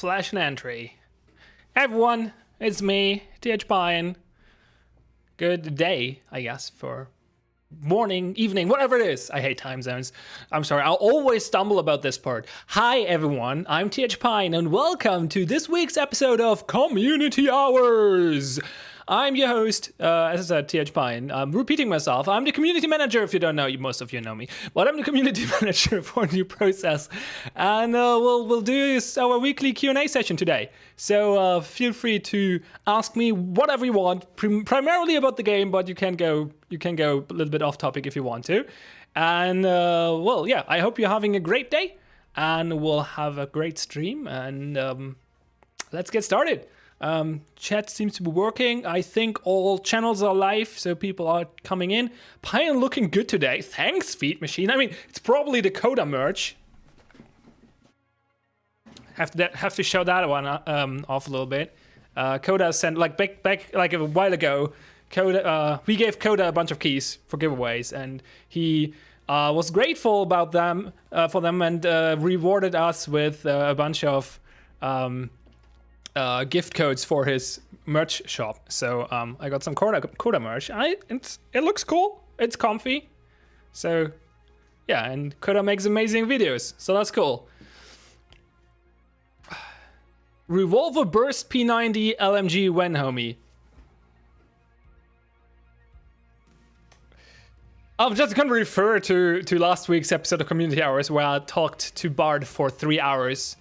flash an entry. Hey everyone, it's me, THPine. Good day, I guess, for morning, evening, whatever it is. I hate time zones. I'm sorry, I'll always stumble about this part. Hi everyone, I'm THPine and welcome to this week's episode of Community Hours. I'm your host, as I said, THPine. I'm repeating myself. I'm the community manager, if you don't know, most of you know me. But I'm the community manager for New Process. And we'll do our weekly Q&A session today. So feel free to ask me whatever you want, primarily about the game, but you can go a little bit off topic if you want to. And well, yeah, I hope you're having a great day. And we'll have a great stream. And let's get started. Chat seems to be working. I think all channels are live, so people are coming in. Pine looking good today. Thanks, Feed Machine. I mean, it's probably the Coda merch. Have to show that one off a little bit. Coda sent back like a while ago. Coda, we gave Coda a bunch of keys for giveaways, and he was grateful about them for them and rewarded us with a bunch of gift codes for his merch shop. So I got some Coda merch. It looks cool. It's comfy. So yeah, and Coda makes amazing videos. So that's cool. Revolver Burst P90 LMG when, homie? I'm just gonna refer to last week's episode of Community Hours where I talked to Bard for 3 hours.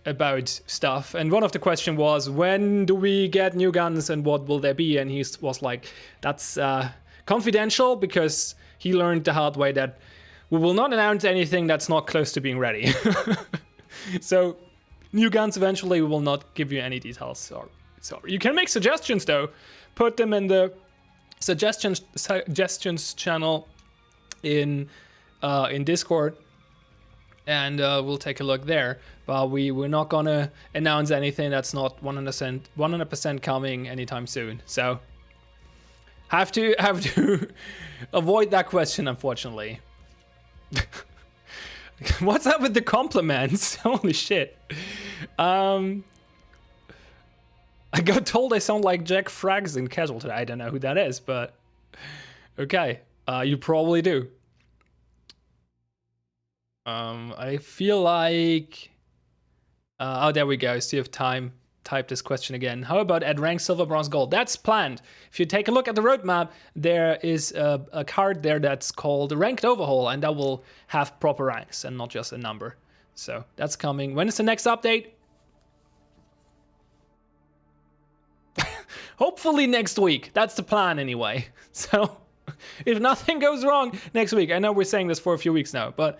About stuff, and one of the question was, when do we get new guns and what will there be? And he was like, that's confidential, because he learned the hard way that we will not announce anything that's not close to being ready. So new guns eventually, we will not give you any details. Sorry. You can make suggestions though, put them in the suggestions channel in Discord, and we'll take a look there. But we're not gonna announce anything that's not 100% coming anytime soon. So have to avoid that question, unfortunately. What's up with the compliments? Holy shit. I got told I sound like Jack Frags in Casual today. I don't know who that is, but okay. You probably do. I feel like... oh, there we go. See if time typed this question again. How about at rank silver, bronze, gold? That's planned. If you take a look at the roadmap, there is a card there that's called Ranked Overhaul, and that will have proper ranks and not just a number. So that's coming. When is the next update? Hopefully next week. That's the plan anyway. So if nothing goes wrong next week, I know we're saying this for a few weeks now, but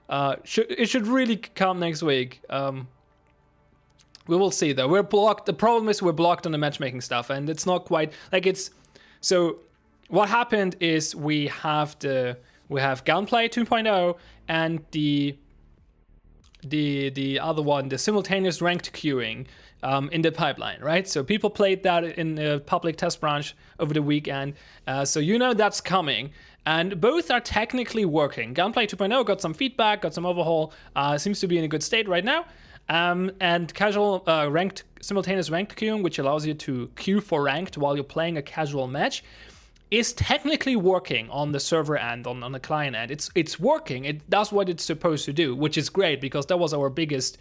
it should really come next week. We will see though. We're blocked. The problem is we're blocked on the matchmaking stuff, and it's not quite like it's. So what happened is we have Gunplay 2.0 and the other one, the simultaneous ranked queuing in the pipeline, right? So people played that in the public test branch over the weekend. So that's coming. And both are technically working. Gunplay 2.0 got some feedback, got some overhaul, seems to be in a good state right now. And casual simultaneous ranked queuing, which allows you to queue for ranked while you're playing a casual match, is technically working on the server end, on the client end. It's working. It does what it's supposed to do, which is great, because that was our biggest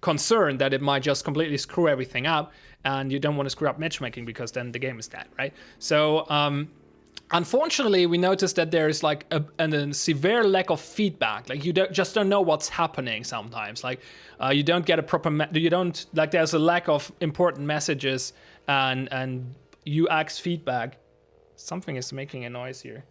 concern, that it might just completely screw everything up, and you don't want to screw up matchmaking because then the game is dead, right? So unfortunately, we noticed that there is like a severe lack of feedback. Like you just don't know what's happening sometimes. Like you don't get a proper, there's a lack of important messages and UX feedback. Something is making a noise here.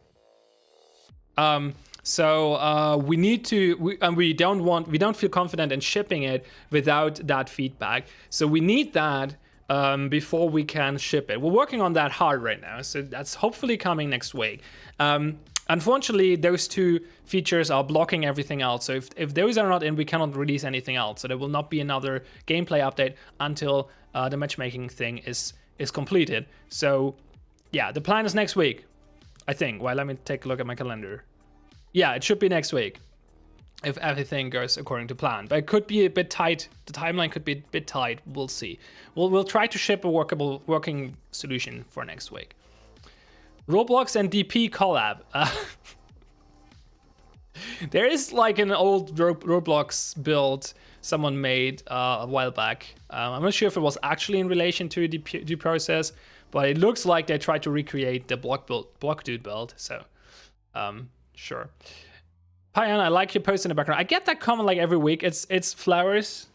So we need to, we don't feel confident in shipping it without that feedback. So we need that before we can ship it. We're working on that hard right now, so that's hopefully coming next week. Unfortunately, those two features are blocking everything else. So if those are not in, we cannot release anything else. So there will not be another gameplay update until the matchmaking thing is completed. So yeah, the plan is next week, I think. Well, let me take a look at my calendar. Yeah, it should be next week. if everything goes according to plan. But it could be a bit tight. The timeline could be a bit tight. We'll see. We'll try to ship a working solution for next week. Roblox and DP collab. There is like an old Roblox build someone made a while back. I'm not sure if it was actually in relation to the process, but it looks like they tried to recreate the block dude build. So, sure. Payan, I like your post in the background. I get that comment like every week. It's flowers.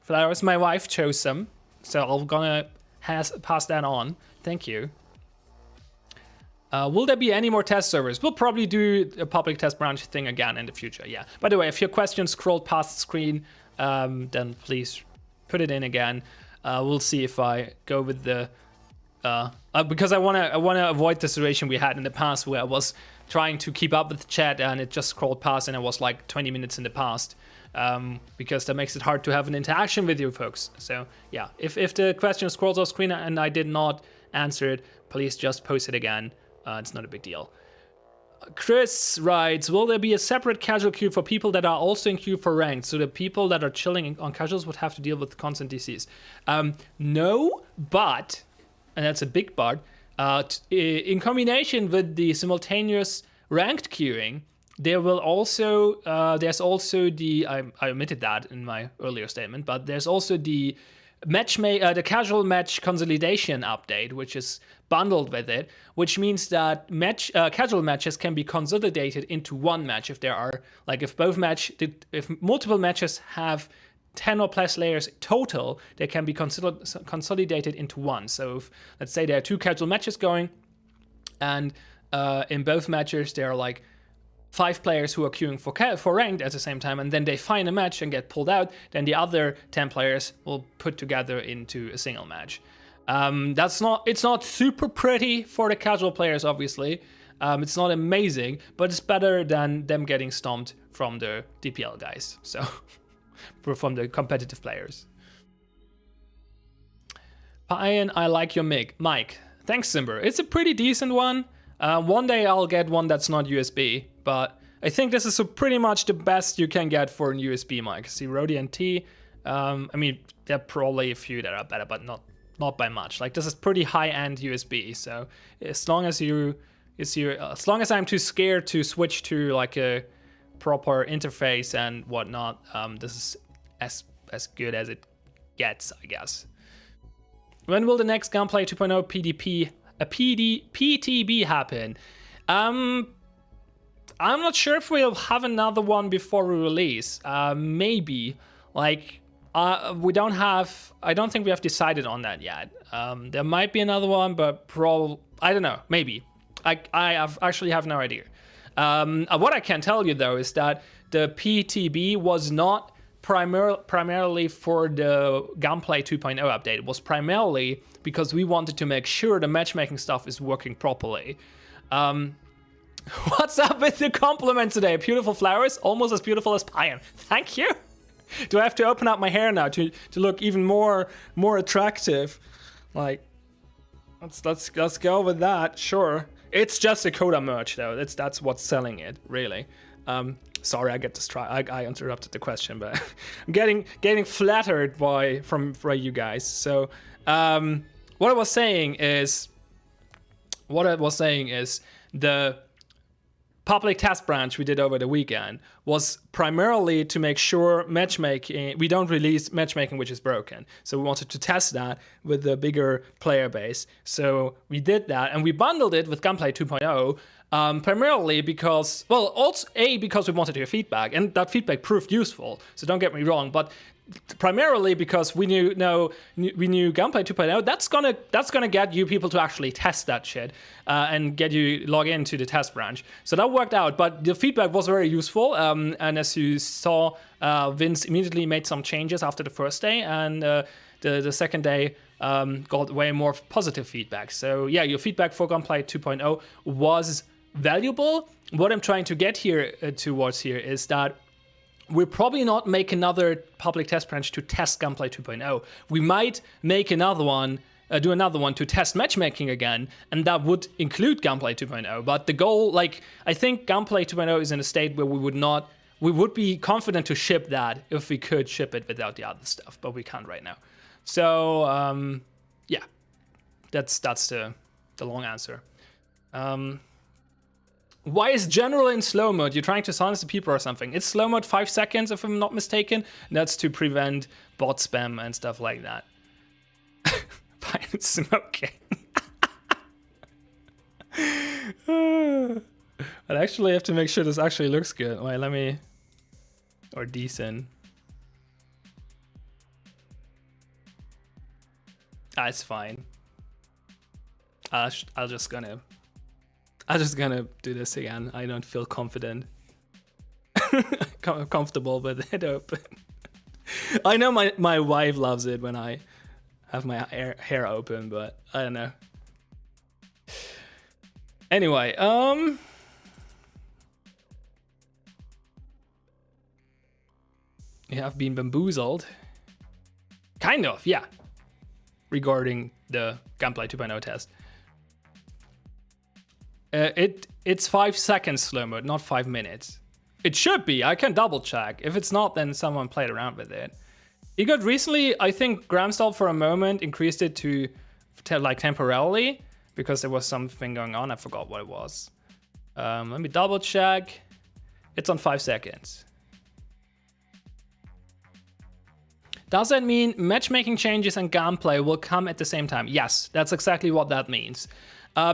Flowers. My wife chose some, so I'm gonna pass that on. Thank you. Will there be any more test servers? We'll probably do a public test branch thing again in the future. Yeah. By the way, if your question scrolled past the screen, then please put it in again. We'll see if I go with the because I wanna avoid the situation we had in the past where I was trying to keep up with the chat and it just scrolled past and it was like 20 minutes in the past, because that makes it hard to have an interaction with you folks. So yeah, if the question scrolls off screen and I did not answer it, please just post it again. It's not a big deal. Chris writes, will there be a separate casual queue for people that are also in queue for ranked? So the people that are chilling on casuals would have to deal with constant DCs. No, but, and that's a big but, in combination with the simultaneous ranked queuing, there will also, there's also the, I omitted that in my earlier statement, but there's also the the casual match consolidation update, which is bundled with it, which means that casual matches can be consolidated into one match if there are, like, if multiple matches have 10 or plus layers total, they can be consolidated into one. So if, let's say there are 2 casual matches going, and in both matches there are like 5 players who are queuing for ranked at the same time, and then they find a match and get pulled out, then the other 10 players will put together into a single match. It's not super pretty for the casual players, obviously. It's not amazing, but it's better than them getting stomped from the DPL guys. So from the competitive players. Payan, I like your mic. Thanks, Simber. It's a pretty decent one. One day I'll get one that's not USB, but I think this is pretty much the best you can get for a USB mic. See, Rode NT. I mean, there are probably a few that are better, but not by much. Like, this is pretty high-end USB. So as long as I'm too scared to switch to like a proper interface and whatnot, this is as good as it gets, I guess. When will the next Gunplay 2.0 PTB happen? I'm not sure if we'll have another one before we release. Maybe. Like, I don't think we have decided on that yet. There might be another one, but I don't know. Maybe. I actually have no idea. What I can tell you though is that the PTB was not primarily for the Gunplay 2.0 update. It was primarily because we wanted to make sure the matchmaking stuff is working properly. What's up with the compliment today? Beautiful flowers, almost as beautiful as Payan. Thank you. Do I have to open up my hair now to look even more attractive? Like, let's go with that. Sure. It's just a Coda merch though. That's what's selling it, really. Sorry, I get distracted. I interrupted the question, but I'm getting flattered from you guys. So what I was saying is the public test branch we did over the weekend was primarily to make sure we don't release matchmaking which is broken. So we wanted to test that with the bigger player base. So we did that, and we bundled it with Gunplay 2.0. Primarily because, well, also because we wanted to hear feedback, and that feedback proved useful, so don't get me wrong, but primarily because we knew Gunplay 2.0, that's gonna get you people to actually test that shit and get you log into the test branch. So that worked out, but the feedback was very useful, and as you saw, Vince immediately made some changes after the first day, and the second day got way more positive feedback. So yeah, your feedback for Gunplay 2.0 was valuable. What I'm trying to get towards here is that we'll probably not make another public test branch to test Gunplay 2.0. We might make another one, do another one to test matchmaking again, and that would include Gunplay 2.0. But the goal, like, I think Gunplay 2.0 is in a state where we we would be confident to ship that if we could ship it without the other stuff, but we can't right now. So yeah, that's the long answer. Why is general in slow mode? You're trying to silence the people or something. It's slow mode 5 seconds, if I'm not mistaken. That's to prevent bot spam and stuff like that. Fine, smoking. I actually have to make sure this actually looks good. Wait, let me... Or decent. It's fine. I'm just gonna do this again. I don't feel confident. Comfortable with it open. I know my wife loves it when I have my hair open, but I don't know. Anyway, you have been bamboozled. Kind of, yeah. Regarding the Gunplay 2.0 test. It's 5 seconds slow mode, not 5 minutes. It should be. I can double check. If it's not, then someone played around with it. It got recently, I think Gramstall for a moment increased it to like temporarily because there was something going on. I forgot what it was. Let me double check. It's on 5 seconds. Does that mean matchmaking changes and gameplay will come at the same time? Yes, that's exactly what that means.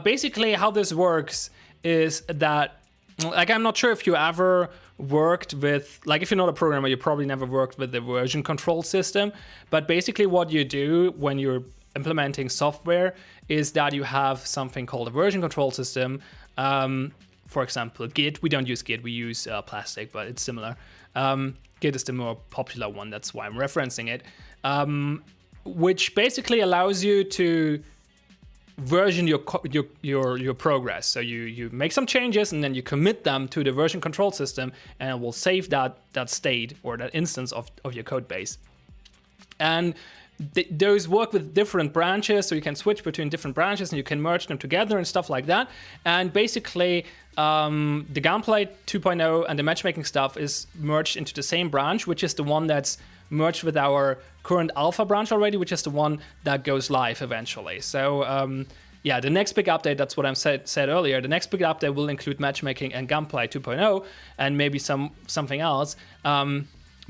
Basically, how this works is that, like, I'm not sure if you ever worked with, like, if you're not a programmer, you probably never worked with the version control system. But basically what you do when you're implementing software is that you have something called a version control system. For example, Git. We don't use Git, we use Plastic, but it's similar. Git is the more popular one, that's why I'm referencing it. Which basically allows you to version your progress. So you make some changes and then you commit them to the version control system, and it will save that state or that instance of your code base. And those work with different branches, so you can switch between different branches and you can merge them together and stuff like that. And basically, the Gunplay 2.0 and the matchmaking stuff is merged into the same branch, which is the one that's merged with our current alpha branch already, which is the one that goes live eventually. So yeah, the next big update, that's what I said earlier, the next big update will include matchmaking and Gunplay 2.0 and maybe something else.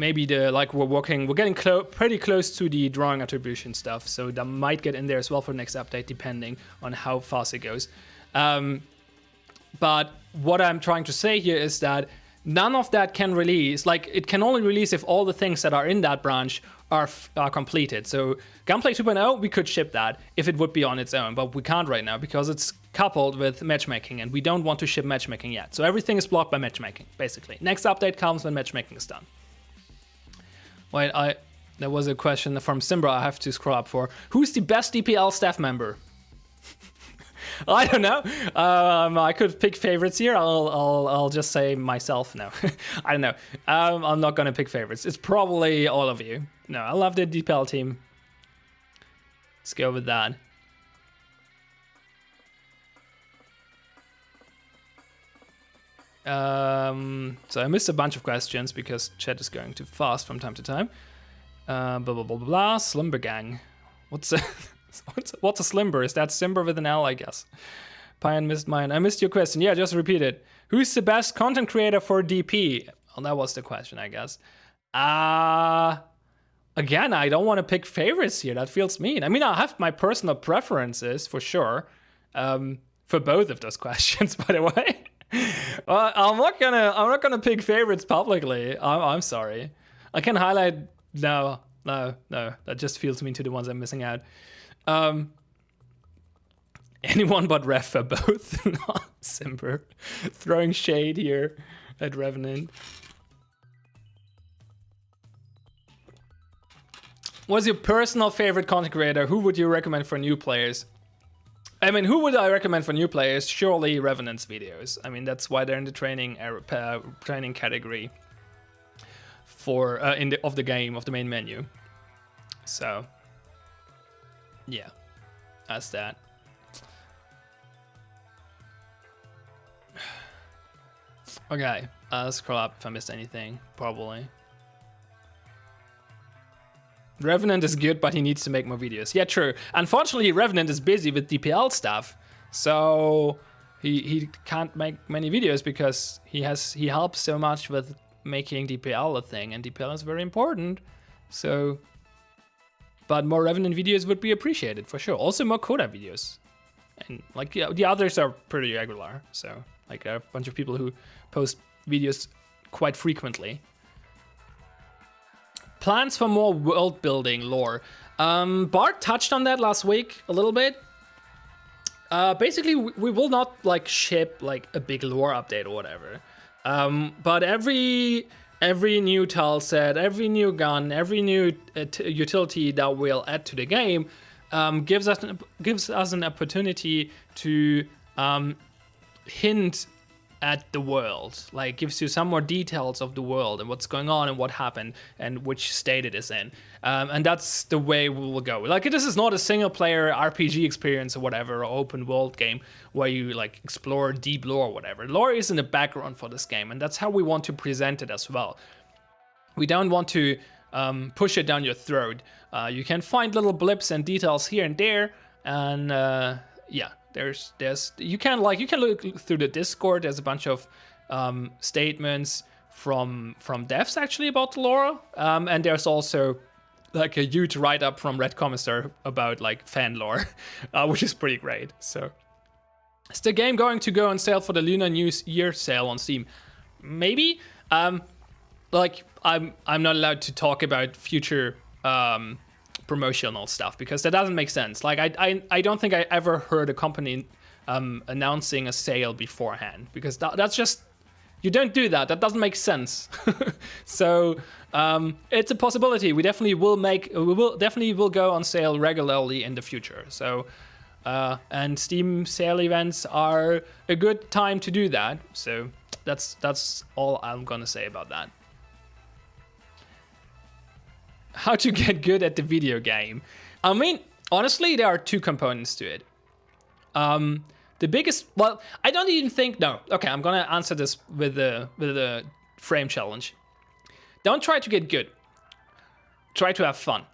Maybe we're getting pretty close to the drawing attribution stuff, so that might get in there as well for the next update, depending on how fast it goes. But what I'm trying to say here is that none of that can release. Like, it can only release if all the things that are in that branch are completed. So Gunplay 2.0, we could ship that if it would be on its own, but we can't right now because it's coupled with matchmaking, and we don't want to ship matchmaking yet. So everything is blocked by matchmaking, basically. Next update comes when matchmaking is done. Wait, there was a question from Simbra I have to scroll up for. Who's the best DPL staff member? I don't know. I could pick favorites here. I'll just say myself. No, I don't know. I'm not gonna pick favorites. It's probably all of you. No, I love the DPL team. Let's go with that. So I missed a bunch of questions because chat is going too fast from time to time. Blah blah blah blah. Slimber gang. What's a what's a Slimber? Is that Simber with an L? I guess. Pine missed mine. I missed your question. Yeah, just repeat it. Who's the best content creator for DP? Well, that was the question, I guess. Again, I don't want to pick favorites here. That feels mean. I mean, I have my personal preferences for sure. For both of those questions, by the way. Well, I'm not gonna pick favorites publicly. I'm sorry. I can highlight. No. That just feels mean to the ones I'm missing out. Anyone but Ref for both. Simper. Throwing shade here at Revenant. What's your personal favorite content creator? Who would you recommend for new players? I mean, who would I recommend for new players? Surely Revenant's videos. I mean, that's why they're in the training category for of the game, of the main menu. So yeah, that's that. Okay, scroll up if I missed anything, probably. Revenant is good, but he needs to make more videos. Yeah, true. Unfortunately, Revenant is busy with DPL stuff, so he can't make many videos because he helps so much with making DPL a thing, and DPL is very important. So, but more Revenant videos would be appreciated for sure. Also, more Coda videos, and like the others are pretty regular. So, like there are a bunch of people who post videos quite frequently. Plans for more world building lore. Bart touched on that last week a little bit. Basically, we will not like ship like a big lore update or whatever. But every new tile set, every new gun, every new utility that we'll add to the game gives us an opportunity to hint at the world, like gives you some more details of the world and what's going on and what happened and which state it is in, and that's the way we will go. Like this is not a single player RPG experience or whatever, or open world game where you like explore deep lore or whatever. Lore is in the background for this game, and that's how we want to present it as well. We don't want to push it down your throat. You can find little blips and details here and there, and yeah. You can look through the Discord. There's a bunch of statements from devs actually about the lore, and there's also like a huge write-up from Red Commissar about like fan lore, which is pretty great. So is the game going to go on sale for the Lunar New Year sale on Steam? Maybe. Like I'm not allowed to talk about future promotional stuff because that doesn't make sense. Like I don't think I ever heard a company announcing a sale beforehand, because that's just, you don't do that. That doesn't make sense. So it's a possibility. We definitely will go on sale regularly in the future. So and Steam sale events are a good time to do that. So that's all I'm gonna say about that. How to get good at the video game. I mean, honestly, there are two components to it. The biggest, well, I don't even think, no. Okay, I'm gonna answer this with the frame challenge. Don't try to get good. Try to have fun.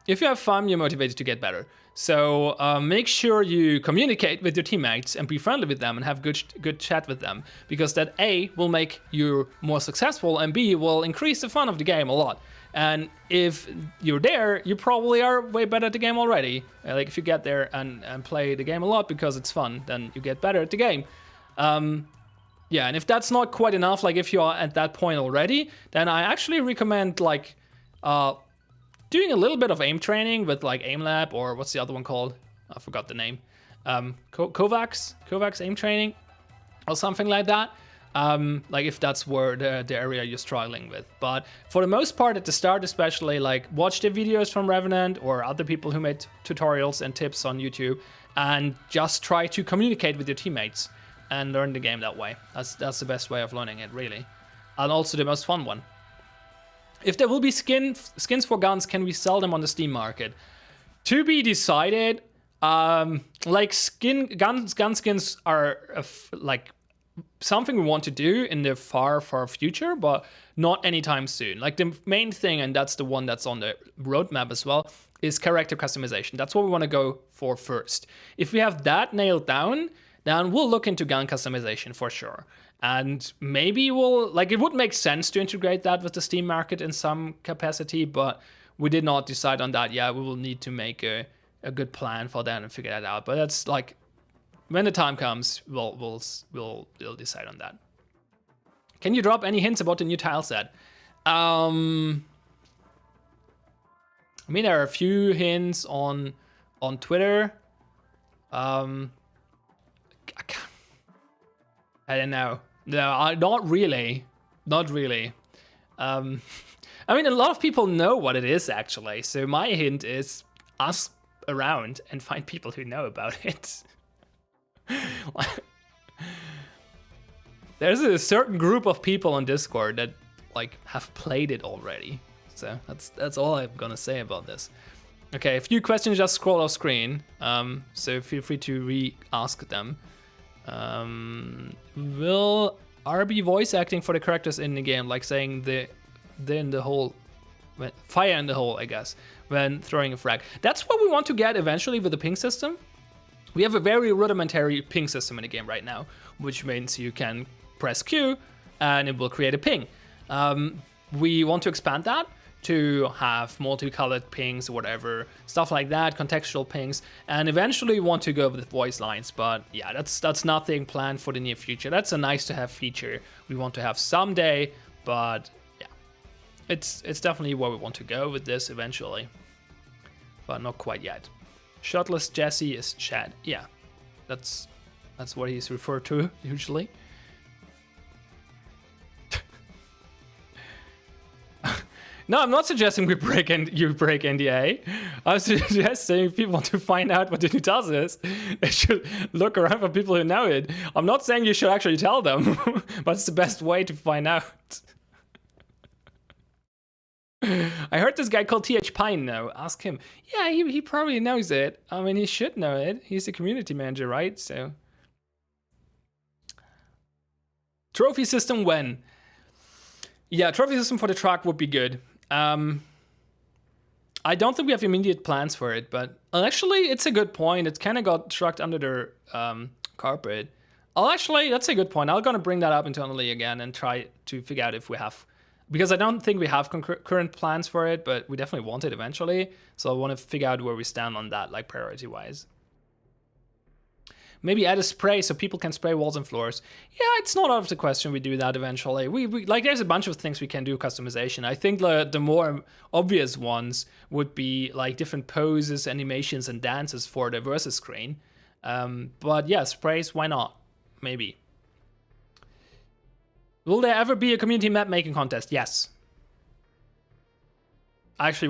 If you have fun, you're motivated to get better. So make sure you communicate with your teammates and be friendly with them and have good chat with them, because that A will make you more successful, and B will increase the fun of the game a lot. And if you're there, you probably are way better at the game already. Like if you get there and play the game a lot because it's fun, then you get better at the game. Yeah, and if that's not quite enough, like if you are at that point already, then I actually recommend like doing a little bit of aim training with like AimLab, or what's the other one called? I forgot the name. Kovacs aim training or something like that. Like if that's where the area you're struggling with. But for the most part, at the start especially, like watch the videos from Revenant or other people who made tutorials and tips on YouTube, and just try to communicate with your teammates and learn the game that way. That's the best way of learning it, really. And also the most fun one. If there will be skins for guns, can we sell them on the Steam market? To be decided. Like gun skins are like something we want to do in the far future, but not anytime soon. Like the main thing, and that's the one that's on the roadmap as well, is character customization. That's what we want to go for first. If we have that nailed down, then we'll look into gun customization for sure. And maybe it would make sense to integrate that with the Steam market in some capacity, but we did not decide on that yet. We will need to make a good plan for that and figure that out. But that's like, when the time comes, we'll decide on that. Can you drop any hints about the new tile set? I mean, there are a few hints on Twitter. I don't know. No, not really. Not really. I mean, a lot of people know what it is actually. So my hint is ask around and find people who know about it. There's a certain group of people on Discord that like have played it already. So that's all I'm gonna say about this. Okay, a few questions just scroll off screen. So feel free to re-ask them. Will RB voice acting for the characters in the game, like saying the in the hole, fire in the hole, I guess, when throwing a frag. That's what we want to get eventually with the ping system. We have a very rudimentary ping system in the game right now, which means you can press Q and it will create a ping. We want to expand that to have multicolored pings or whatever, stuff like that, contextual pings, and eventually want to go with voice lines. But yeah, that's nothing planned for the near future. That's a nice to have feature we want to have someday, but yeah, it's definitely where we want to go with this eventually, but not quite yet. Shirtless Jesse is Chad. Yeah, that's what he's referred to usually. No, I'm not suggesting you break NDA. I'm suggesting if people want to find out what the new does is, they should look around for people who know it. I'm not saying you should actually tell them, but it's the best way to find out. I heard this guy called TH Pine though. Ask him. Yeah, he probably knows it. I mean, he should know it. He's the community manager, right? So, trophy system when? Yeah, trophy system for the truck would be good. I don't think we have immediate plans for it, but actually, it's a good point. It kind of got shrugged under the carpet. That's a good point. I'm gonna bring that up internally again and try to figure out if we have. Because I don't think we have current plans for it, but we definitely want it eventually. So I want to figure out where we stand on that, like priority-wise. Maybe add a spray so people can spray walls and floors. Yeah, it's not out of the question we do that eventually. We like there's a bunch of things we can do customization. I think the more obvious ones would be like different poses, animations, and dances for the versus screen. But yeah, sprays, why not? Maybe. Will there ever be a community map making contest? Yes. I actually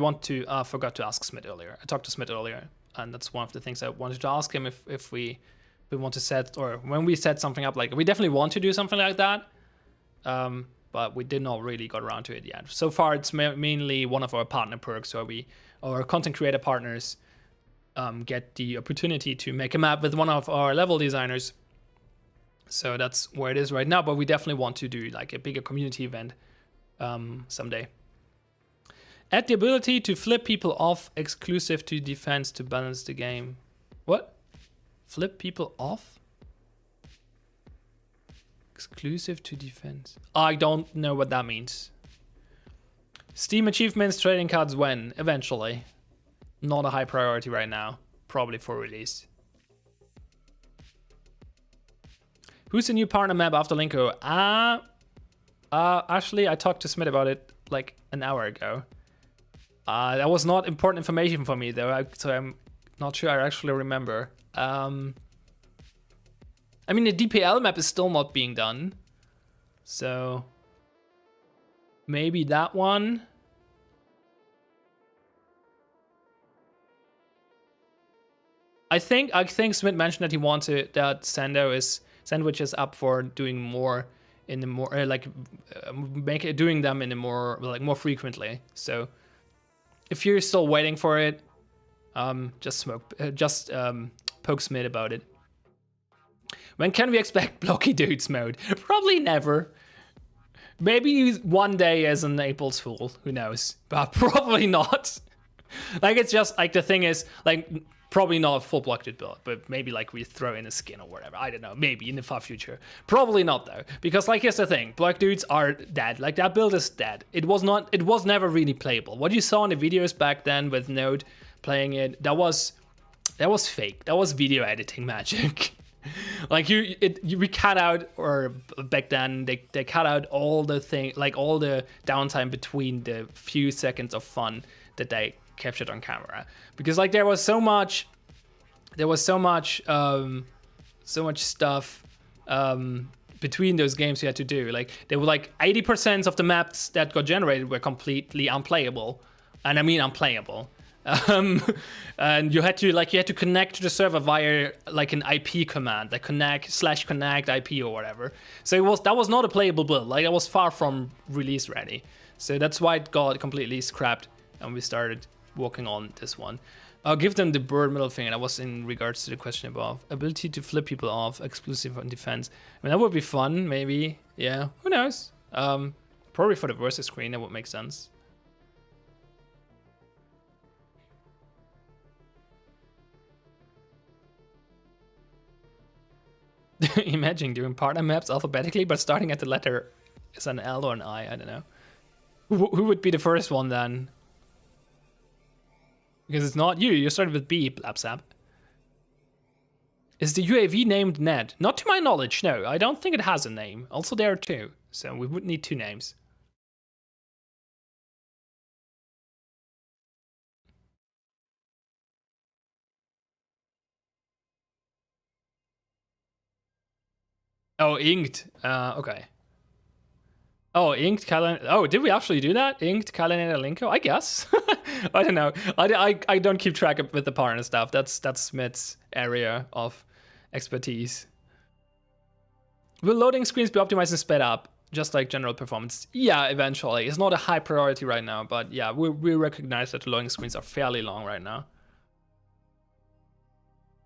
forgot to ask Smith earlier. I talked to Smith earlier, and that's one of the things I wanted to ask him if we want to set, or when we set something up, like we definitely want to do something like that, but we did not really got around to it yet. So far, it's mainly one of our partner perks where our content creator partners get the opportunity to make a map with one of our level designers. So that's where it is right now, but we definitely want to do like a bigger community event someday. Add the ability to flip people off exclusive to defense to balance the game. What? Flip people off? Exclusive to defense. I don't know what that means. Steam achievements, trading cards when? Eventually. Not a high priority right now. Probably for release. Who's the new partner map after Linko? Actually, I talked to Smith about it like an hour ago. That was not important information for me though, so I'm not sure I actually remember. I mean, the DPL map is still not being done, so maybe that one. I think Smith mentioned that he wanted that Sandwich is up for doing more in the more doing them in the more more frequently. So if you're still waiting for it, just poke Smith about it. When can we expect Blocky Dudes mode? Probably never. Maybe one day as an April's Fool, who knows? But probably not. Like, it's just like the thing is like probably not a full Block Dude build, but maybe like we throw in a skin or whatever. I don't know. Maybe in the far future. Probably not though, because like here's the thing: Block Dudes are dead. Like that build is dead. It was never really playable. What you saw in the videos back then with Node playing it, that was fake. That was video editing magic. Like we cut out, or back then they cut out all the all the downtime between the few seconds of fun that they captured on camera, because like there was so much stuff between those games you had to do. Like there were like 80% of the maps that got generated were completely unplayable, and I mean unplayable. And you had to connect to the server via like an IP command, like connect IP or whatever. So that was not a playable build. Like that was far from release ready. So that's why it got completely scrapped, and we started working on this one. I'll give them the bird middle finger. That was in regards to the question above. Ability to flip people off, exclusive on defense. I mean, that would be fun, maybe. Yeah, who knows? Probably for the versus screen, that would make sense. Imagine doing partner maps alphabetically, but starting at the letter is an L or an I. I don't know. Who would be the first one then? Because it's not you. You started with B, Blapsap. Is the UAV named Ned? Not to my knowledge, no. I don't think it has a name. Also, there are two, so we would need two names. Oh, inked. Okay. Oh, inked Kalin. Oh, did we actually do that? Inked Kalinator Linko? I guess. I don't know. I don't keep track of with the partner stuff. That's Smith's area of expertise. Will loading screens be optimized and sped up, just like general performance? Yeah, eventually. It's not a high priority right now, but yeah, we recognize that the loading screens are fairly long right now.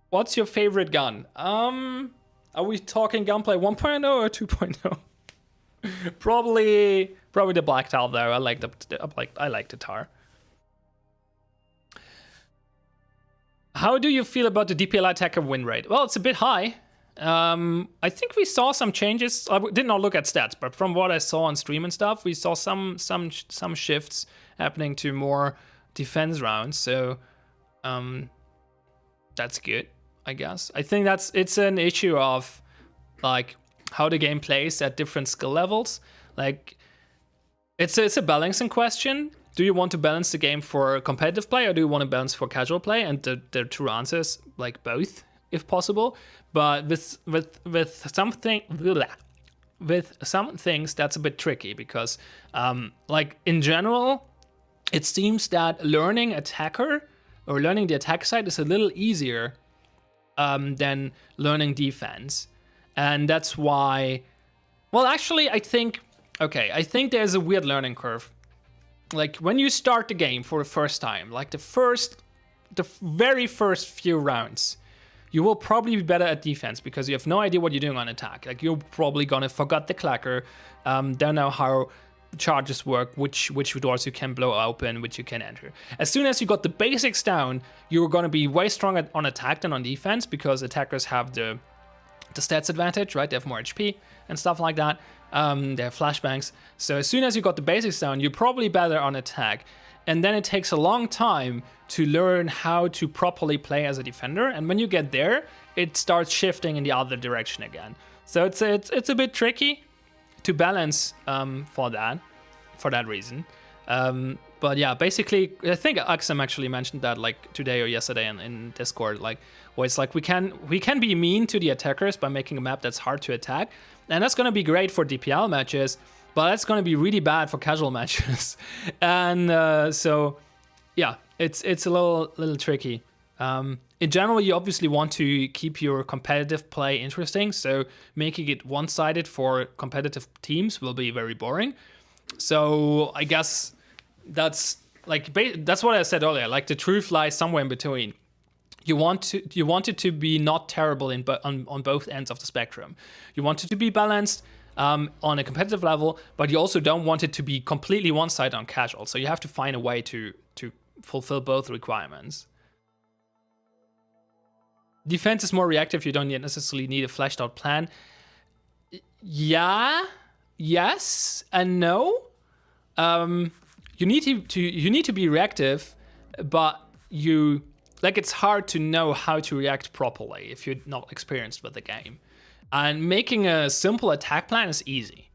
What's your favorite gun? Are we talking gunplay 1.0 or 2.0? Probably the Black Tal though. I like the Tar. How do you feel about the DPL attacker win rate? Well, it's a bit high. I think we saw some changes. I did not look at stats, but from what I saw on stream and stuff, we saw some shifts happening to more defense rounds. So that's good, I guess. I think it's an issue of like how the game plays at different skill levels. Like it's a balancing question. Do you want to balance the game for competitive play or do you want to balance for casual play? And the true answer is like both, if possible. But with some things that's a bit tricky because like in general, it seems that learning attacker or learning the attack side is a little easier than learning defense. And that's why, well, actually, I think there's a weird learning curve. Like when you start the game for the first time, like the very first few rounds, you will probably be better at defense because you have no idea what you're doing on attack. Like you're probably gonna forget the clacker, don't know how charges work, which doors you can blow open, which you can enter. As soon as you got the basics down, you're gonna be way stronger on attack than on defense because attackers have the stats advantage, right? They have more HP and stuff like that. They have flashbangs. So as soon as you got the basics down, you're probably better on attack. And then it takes a long time to learn how to properly play as a defender. And when you get there, it starts shifting in the other direction again. So it's a bit tricky to balance for that reason. But yeah, basically, I think Axum actually mentioned that like today or yesterday in Discord, like where it's like we can be mean to the attackers by making a map that's hard to attack, and that's gonna be great for DPL matches, but that's gonna be really bad for casual matches. And so yeah, it's a little tricky. In general, you obviously want to keep your competitive play interesting, so making it one-sided for competitive teams will be very boring. So I guess that's what I said earlier. Like the truth lies somewhere in between. You want it to be not terrible on both ends of the spectrum. You want it to be balanced on a competitive level, but you also don't want it to be completely one-sided on casual. So you have to find a way to fulfill both requirements. Defense is more reactive. You don't necessarily need a fleshed out plan. Yeah, yes, and no. You need to be reactive, but it's hard to know how to react properly if you're not experienced with the game. And making a simple attack plan is easy.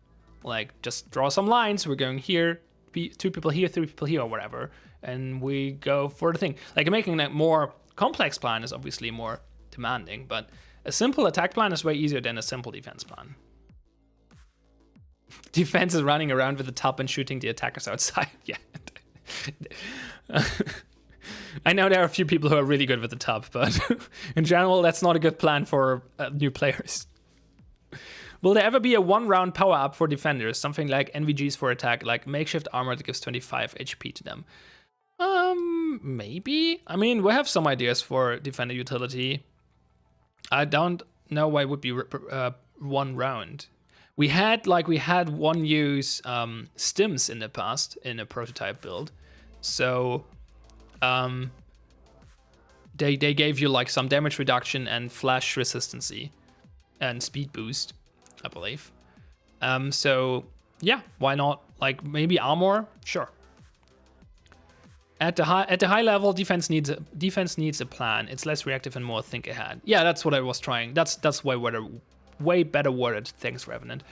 Like just draw some lines. We're going here, 2 people here, 3 people here, or whatever, and we go for the thing. Like making a more complex plan is obviously more demanding, but a simple attack plan is way easier than a simple defense plan. Defense is running around with the top and shooting the attackers outside. Yeah. I know there are a few people who are really good with the top, but in general, that's not a good plan for new players. Will there ever be a 1-round power up for defenders? Something like NVGs for attack, like makeshift armor that gives 25 HP to them. Maybe. I mean, we have some ideas for defender utility. I don't know why it would be one round. We had one use stims in the past in a prototype build, so they gave you like some damage reduction and flash resistancy and speed boost, I believe. So yeah, why not? Like maybe armor, sure. At the high level, defense needs a plan. It's less reactive and more think ahead. Yeah, that's what I was trying. That's way better worded. Thanks, Revenant.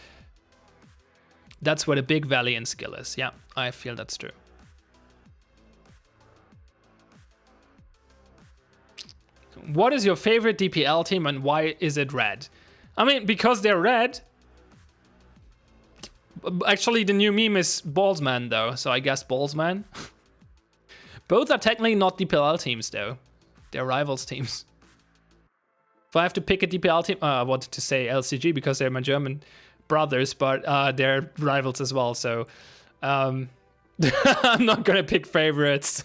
That's where the big valley in skill is. Yeah, I feel that's true. What is your favorite DPL team and why is it red? I mean, because they're red. Actually, the new meme is Ballsman though, so I guess Ballsman. Both are technically not DPL teams, though. They're rivals teams. If I have to pick a DPL team, I wanted to say LCG because they're my German brothers, but they're rivals as well, so I'm not gonna pick favorites.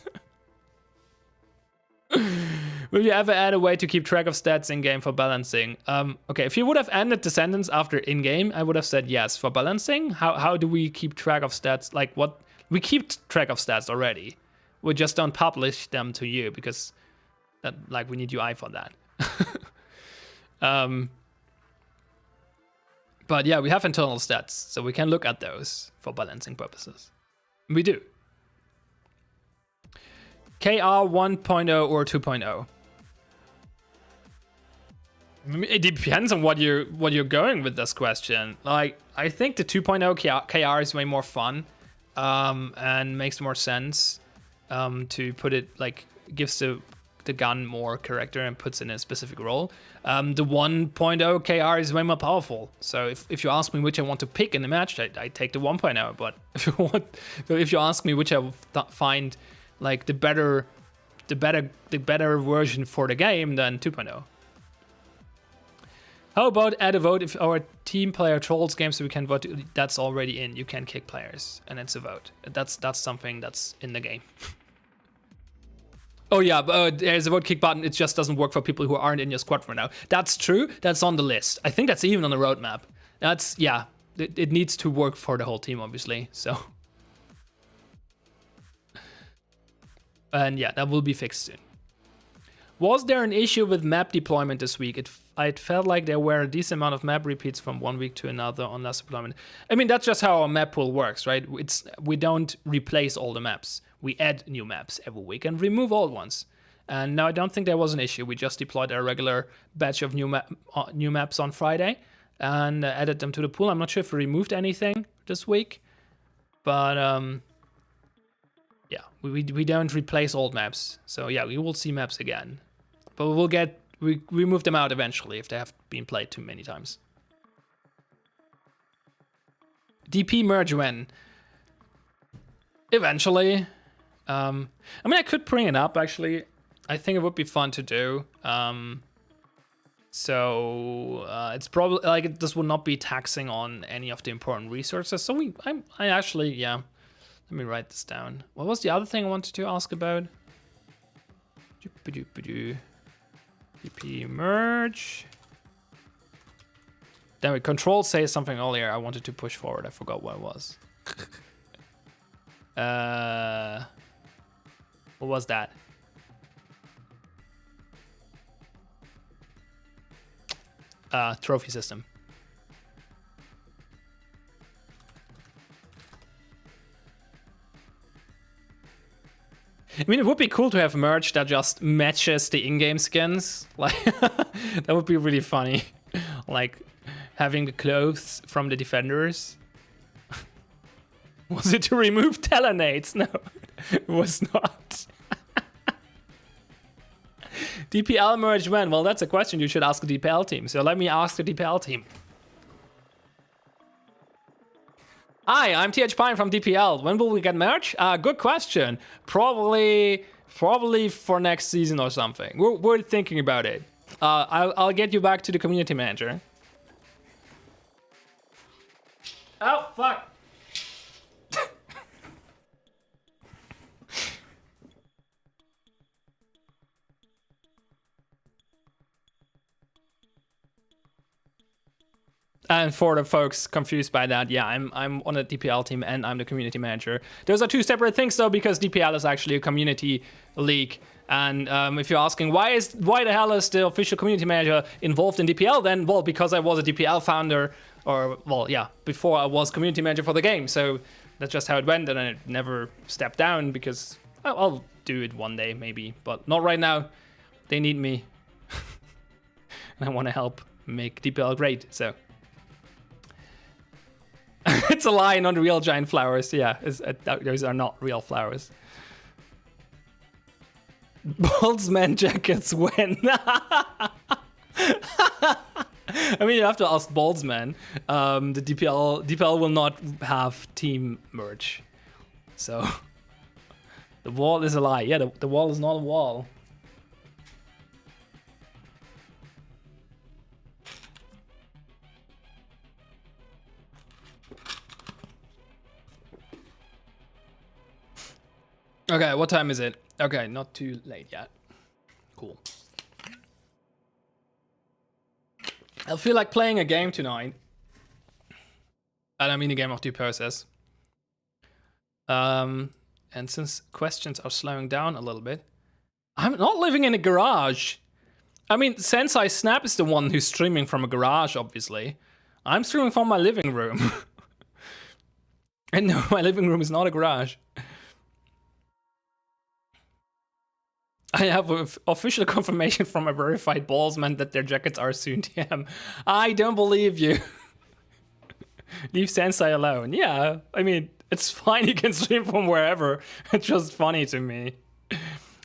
Will you ever add a way to keep track of stats in-game for balancing? Okay, if you would have ended Descendants after in-game, I would have said yes. For balancing, how do we keep track of stats? Like what? We keep track of stats already. We just don't publish them to you because that, like, we need UI for that. But yeah, we have internal stats, so we can look at those for balancing purposes. We do. KR 1.0 or 2.0? It depends on what you're going with this question. Like, I think the 2.0 KR is way more fun, and makes more sense. To put it, like, gives the gun more character and puts in a specific role. The 1.0 KR is way more powerful. So if you ask me which I want to pick in the match, I take the 1.0. But if you ask me which I find like the better version for the game, then 2.0. How about add a vote if our team player trolls games so we can vote? That's already in. You can kick players, and it's a vote. That's something that's in the game. Oh yeah, but there's a vote kick button. It just doesn't work for people who aren't in your squad for now. That's true. That's on the list. I think that's even on the roadmap. That's, yeah. It needs to work for the whole team, obviously. So, and yeah, that will be fixed soon. Was there an issue with map deployment this week? It felt like there were a decent amount of map repeats from one week to another on last deployment. I mean, that's just how our map pool works, right? We don't replace all the maps. We add new maps every week and remove old ones. And now I don't think there was an issue. We just deployed a regular batch of new maps on Friday and added them to the pool. I'm not sure if we removed anything this week, but yeah, we don't replace old maps. So yeah, we will see maps again. But we move them out eventually if they have been played too many times. DP merge when? Eventually. I mean, I could bring it up, actually. I think it would be fun to do. It's probably, like, this would not be taxing on any of the important resources. So I actually, yeah. Let me write this down. What was the other thing I wanted to ask about? DP merge. Damn it, Control says something earlier I wanted to push forward. I forgot what it was. What was that? Trophy system. I mean, it would be cool to have merch that just matches the in-game skins. Like, that would be really funny. Like, having the clothes from the defenders. Was it to remove Talonades? No, it was not. DPL merge when? Well, that's a question you should ask the DPL team. So let me ask the DPL team. Hi, I'm TH Pine from DPL. When will we get merch? Good question. Probably for next season or something. We're thinking about it. I'll get you back to the community manager. Oh, fuck. And for the folks confused by that, yeah, I'm on the DPL team and I'm the community manager. Those are two separate things though, because DPL is actually a community league. And if you're asking why the hell is the official community manager involved in DPL, then well, because I was a DPL founder, or well, yeah, before I was community manager for the game. So that's just how it went, and I never stepped down because I'll do it one day maybe, but not right now. They need me, and I want to help make DPL great. So. It's a lie, not real giant flowers. Yeah, those are not real flowers. Boltzmann jackets win. I mean, you have to ask Boltzmann. The DPL will not have team merge. So the wall is a lie. Yeah, the wall is not a wall. Okay, what time is it? Okay, not too late yet. Cool. I feel like playing a game tonight. And I mean a game of due process. And since questions are slowing down a little bit, I'm not living in a garage. I mean, Sensei Snap is the one who's streaming from a garage, obviously. I'm streaming from my living room. And no, my living room is not a garage. I have official confirmation from a verified Boltzmann that their jackets are soon TM. I don't believe you. Leave Sensei alone. Yeah, I mean, it's fine. You can stream from wherever. It's just funny to me.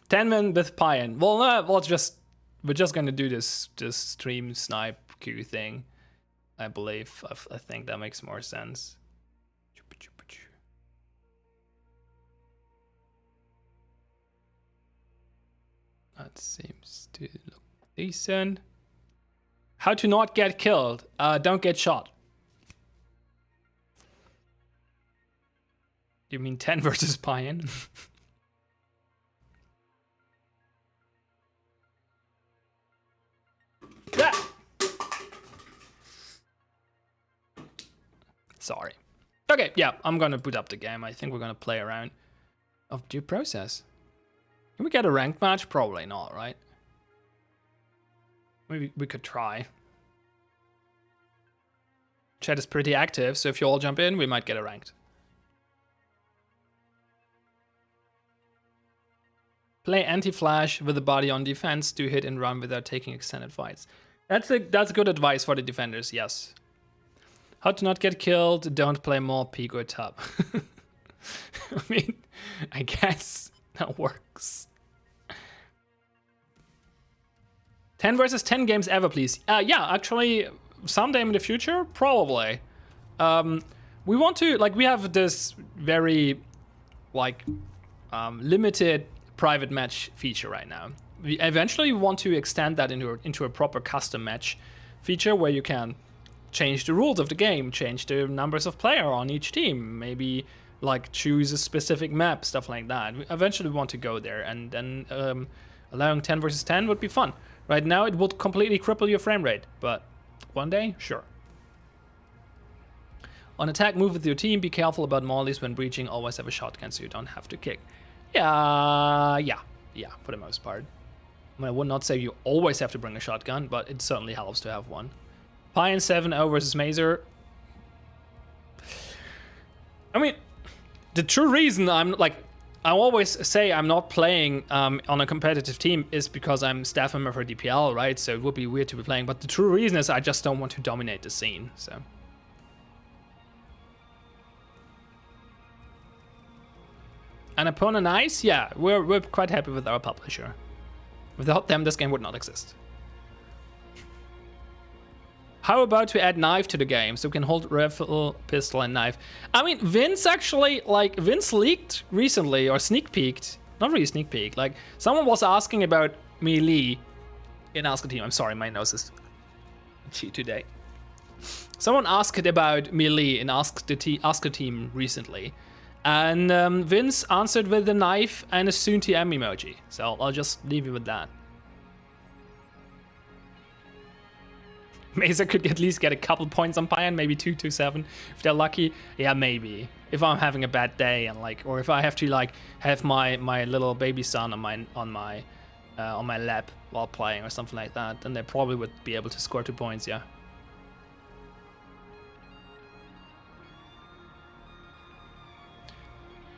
10 men with Pyan. Well, we're just gonna do this stream snipe queue thing. I believe. I think that makes more sense. That seems to look decent. How to not get killed? Don't get shot. You mean 10 versus Pyan? Yeah. Sorry. Okay, yeah, I'm gonna boot up the game. I think we're gonna play around of due process. Can we get a ranked match? Probably not, right? Maybe we could try. Chat is pretty active, so if you all jump in, we might get a ranked. Play anti-flash with the body on defense, do hit and run without taking extended fights. That's good advice for the defenders, yes. How to not get killed, don't play more peak or top. I mean, I guess that works. 10 versus 10 games ever, please. Yeah, actually, someday in the future, probably. We want to, like, we have this very, like, limited private match feature right now. We eventually want to extend that into a proper custom match feature where you can change the rules of the game, change the numbers of player on each team, maybe like choose a specific map, stuff like that. We eventually want to go there, and then allowing 10 versus 10 would be fun. Right now it would completely cripple your frame rate, but one day, sure. On attack, move with your team, be careful about mollies when breaching, always have a shotgun so you don't have to kick. Yeah, for the most part. I mean, I would not say you always have to bring a shotgun, but it certainly helps to have one. Pyan 7-0 versus Mazer. I mean, the true reason I always say I'm not playing on a competitive team is because I'm staff member for DPL, right? So it would be weird to be playing, but the true reason is I just don't want to dominate the scene, so. And opponent nice? Yeah, we're quite happy with our publisher. Without them, this game would not exist. How about to add knife to the game so we can hold rifle, pistol, and knife? I mean, Vince actually, like, Vince leaked recently, or sneak peeked. Not really sneak peek. Like, someone was asking about melee in Ask a Team. I'm sorry, my nose is itchy today. Someone asked about melee in Ask a Team recently. And Vince answered with a knife and a soon TM emoji. So I'll just leave you with that. Mesa could at least get a couple points on Bayern, maybe 2-7 if they're lucky. Yeah, maybe. If I'm having a bad day and like, or if I have to like have my little baby son on my lap while playing or something like that, then they probably would be able to score 2 points. Yeah.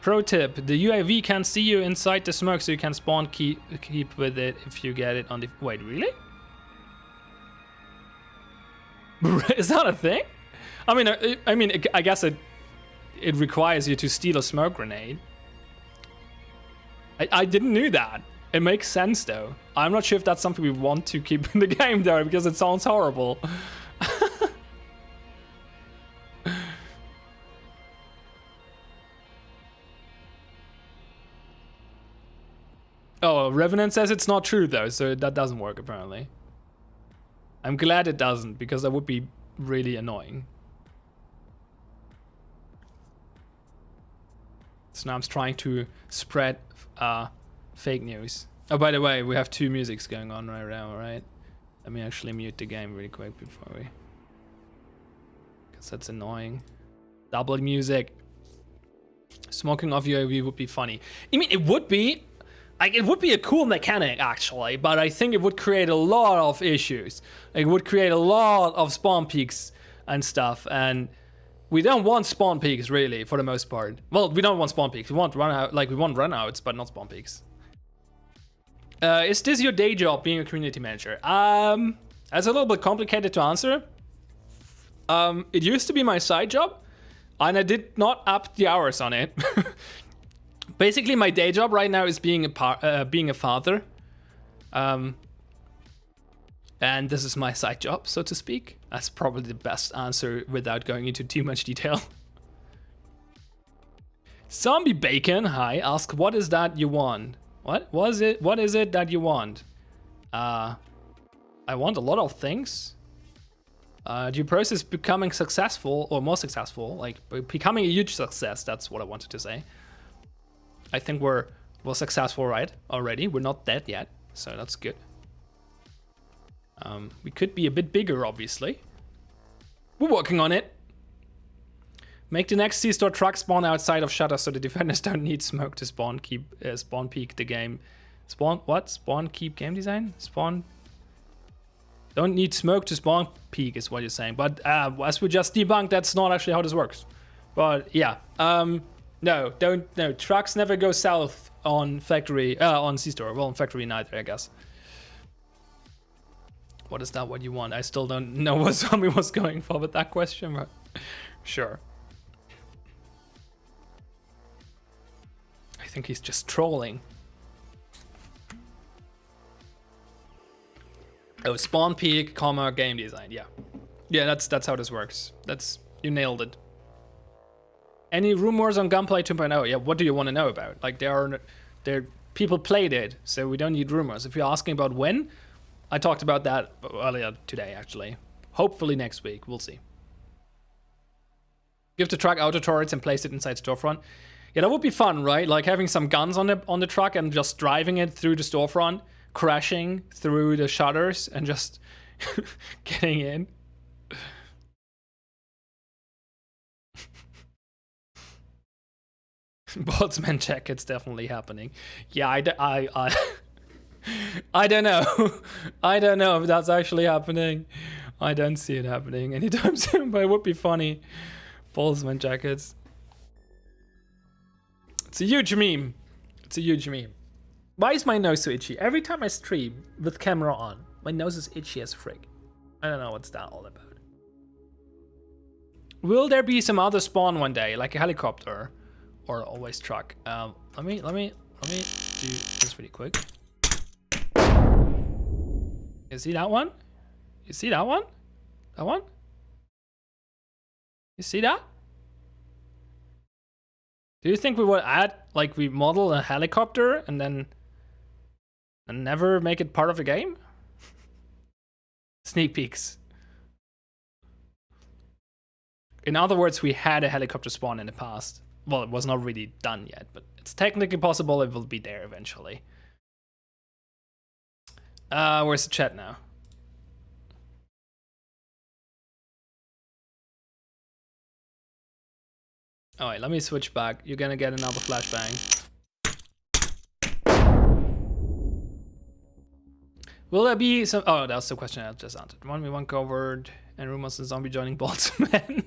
Pro tip: the UAV can see you inside the smoke, so you can spawn keep with it if you get it on the. Wait, really? Is that a thing? I mean, I guess it requires you to steal a smoke grenade. I didn't know that. It makes sense though. I'm not sure if that's something we want to keep in the game though, because it sounds horrible. Oh, Revenant says it's not true though, so that doesn't work apparently. I'm glad it doesn't, because that would be really annoying. Snap's trying to spread fake news. Oh, by the way, we have 2 musics going on right now, right? Let me actually mute the game really quick before we... because that's annoying. Double music. Smoking off UAV would be funny. I mean, it would be... like, it would be a cool mechanic, actually, but I think it would create a lot of issues. It would create a lot of spawn peaks and stuff, and we don't want spawn peaks, really, for the most part. Well, we don't want spawn peaks. We want runouts, but not spawn peaks. Is this your day job, being a community manager? That's a little bit complicated to answer. It used to be my side job, and I did not up the hours on it. Basically, my day job right now is being a father, and this is my side job, so to speak. That's probably the best answer without going into too much detail. Zombie Bacon, hi, ask, what is that you want? What was it? What is it that you want? I want a lot of things. Do you process becoming successful or more successful, like becoming a huge success? That's what I wanted to say. I think we're successful, right? Already, we're not dead yet, so that's good. We could be a bit bigger, obviously. We're working on it. Make the next C-store truck spawn outside of shutter so the defenders don't need smoke to spawn spawn peak the game. Spawn what? Spawn keep game design? Spawn don't need smoke to spawn peak is what you're saying. But as we just debunked, that's not actually how this works. But yeah, no, trucks never go south on factory, on C-store. Well, on factory neither, I guess. What is that what you want? I still don't know what zombie was going for with that question, but sure. I think he's just trolling. Oh, spawn peak, comma, game design. Yeah. Yeah, that's how this works. You nailed it. Any rumors on Gunplay 2.0? Yeah, what do you want to know about? Like, people played it, so we don't need rumors. If you're asking about when, I talked about that earlier today, actually. Hopefully next week, we'll see. Give the truck auto turrets and place it inside storefront. Yeah, that would be fun, right? Like having some guns on the truck and just driving it through the storefront, crashing through the shutters and just getting in. Boltzmann check, it's definitely happening. Yeah, I don't know. I don't know if that's actually happening. I don't see it happening anytime soon, but it would be funny. Boltzmann jackets. It's a huge meme. It's a huge meme. Why is my nose so itchy? Every time I stream with camera on, my nose is itchy as frick. I don't know what's that all about. Will there be some other spawn one day, like a helicopter or always truck? Let me do this really quick. You see that one? You see that one? That one? You see that? Do you think we would add, like, we model a helicopter and then never make it part of the game? Sneak peeks. In other words, we had a helicopter spawn in the past. Well, it was not really done yet, but it's technically possible it will be there eventually. Where's the chat now? Alright, let me switch back. You're gonna get another flashbang. Will there be some... Oh, that's the question I just answered. 1v1 covered and rumors of zombie joining Boltzmann.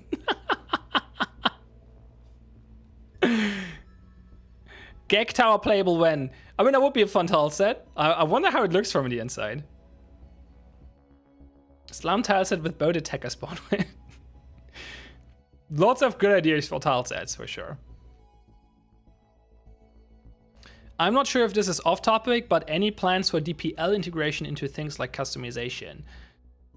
Gag Tower playable when? I mean, that would be a fun tile set. I wonder how it looks from the inside. Slam tile set with boat attacker spawn. Lots of good ideas for tile sets, for sure. I'm not sure if this is off topic, but any plans for DPL integration into things like customization?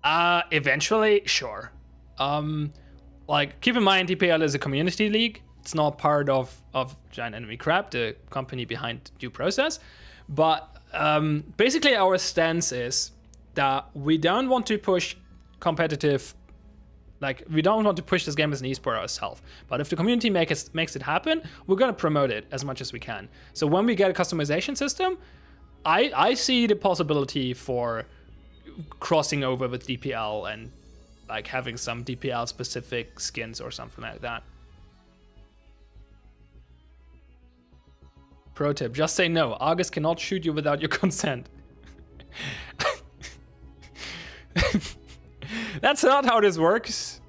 Eventually, sure. Like, keep in mind, DPL is a community league. It's not part of Giant Enemy Crab, the company behind Due Process. But basically, our stance is that we don't want to push competitive. Like, we don't want to push this game as an esport ourselves. But if the community makes it happen, we're going to promote it as much as we can. So when we get a customization system, I see the possibility for crossing over with DPL and like having some DPL specific skins or something like that. Pro tip, just say no. Argus cannot shoot you without your consent. That's not how this works.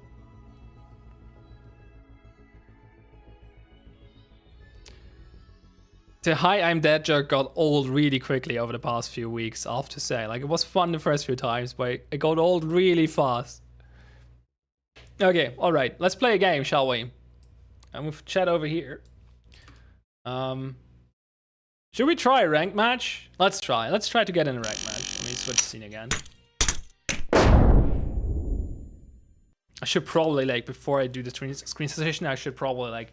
The "Hi, I'm dead" joke got old really quickly over the past few weeks, I have to say. Like, it was fun the first few times, but it got old really fast. Okay, alright, let's play a game, shall we? And move chat over here. Should we try a ranked match? Let's try. Let's try to get in a ranked match. Let me switch scene again. I should probably, like, before I do the screen session, I should probably, like,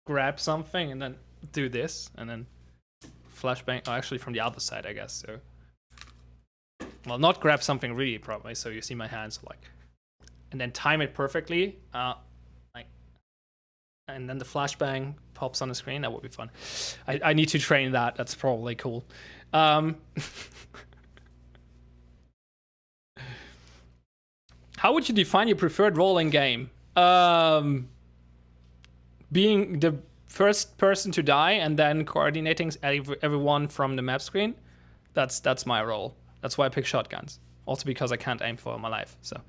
grab something and then do this, and then flashbang. Oh, actually from the other side, I guess, so. Well, not grab something really, probably, so you see my hands, like, and then time it perfectly, like, and then the flashbang pops on the screen. That would be fun. I need to train that. That's probably cool. How would you define your preferred role in game? Being the first person to die and then coordinating everyone from the map screen. That's my role. That's why I pick shotguns. Also because I can't aim for my life, so.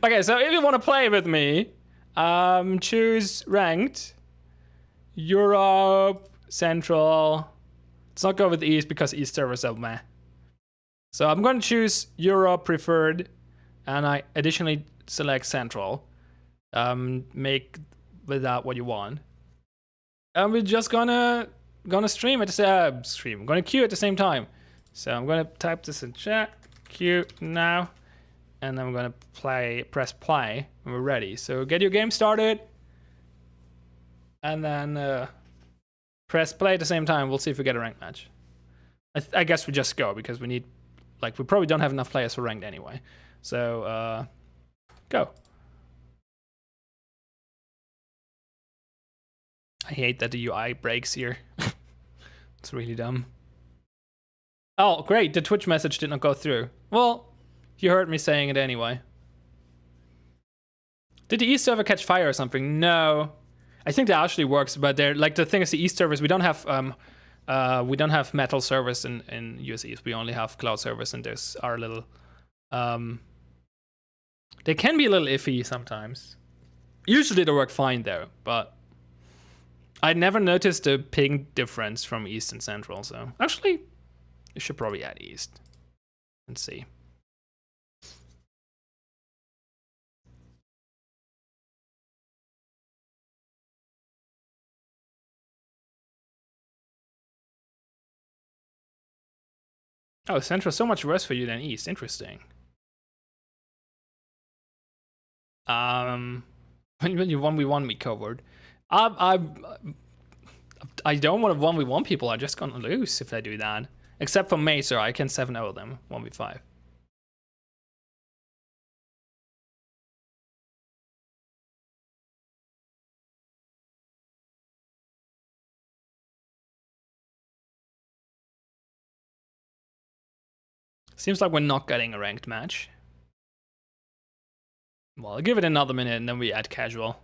Okay, so if you want to play with me, choose ranked, Europe, Central. Let's not go with East because East servers are meh. So I'm going to choose Europe preferred, and I additionally select Central. Make with that what you want. And we're just gonna stream at the stream. I'm gonna queue at the same time. So I'm gonna type this in chat, queue now, and then I'm gonna press play when we're ready. So get your game started, and then press play at the same time. We'll see if we get a ranked match. I guess we just go because we need, like, we probably don't have enough players for ranked anyway. So go. I hate that the UI breaks here. It's really dumb. Oh, great. The Twitch message did not go through. Well, you heard me saying it anyway. Did the East server catch fire or something? No. I think that actually works, but they're like, the thing is, the East servers, we don't have metal servers in US East. We only have cloud servers, and there's our little they can be a little iffy sometimes. Usually they work fine though, but I never noticed a ping difference from East and Central, so actually, you should probably add East. Let's see. Oh, Central so much worse for you than East. Interesting. When you 1v1 me covered. I don't want to 1v1 people. I'm just gonna lose if I do that. Except for Macer, I can 7-0 them 1v5. Seems like we're not getting a ranked match. Well, I'll give it another minute and then we add casual.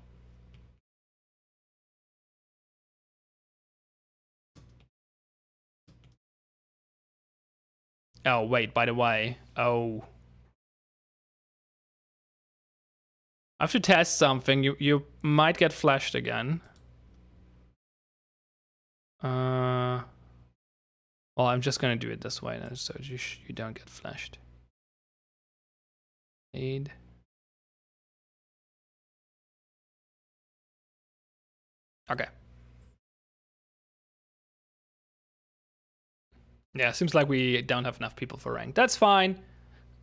Oh, wait, by the way. Oh. I have to test something. You might get flashed again. Well, I'm just gonna do it this way now, so you don't get flashed. Aid. Okay. Yeah, seems like we don't have enough people for rank. That's fine.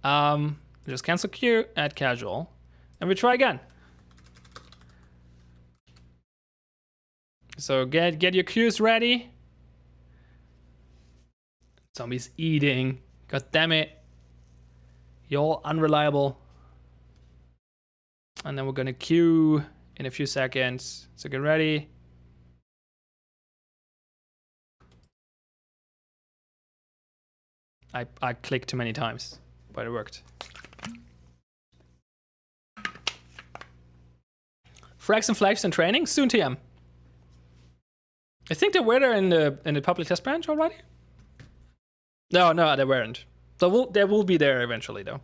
Just cancel queue, add casual, and we try again. So get your queues ready. Zombies eating. God damn it. You're all unreliable. And then we're gonna queue in a few seconds. So get ready. I clicked too many times, but it worked. Frags and flags and training soon, TM. I think they were there in the public test branch already. No, they weren't. They will be there eventually though.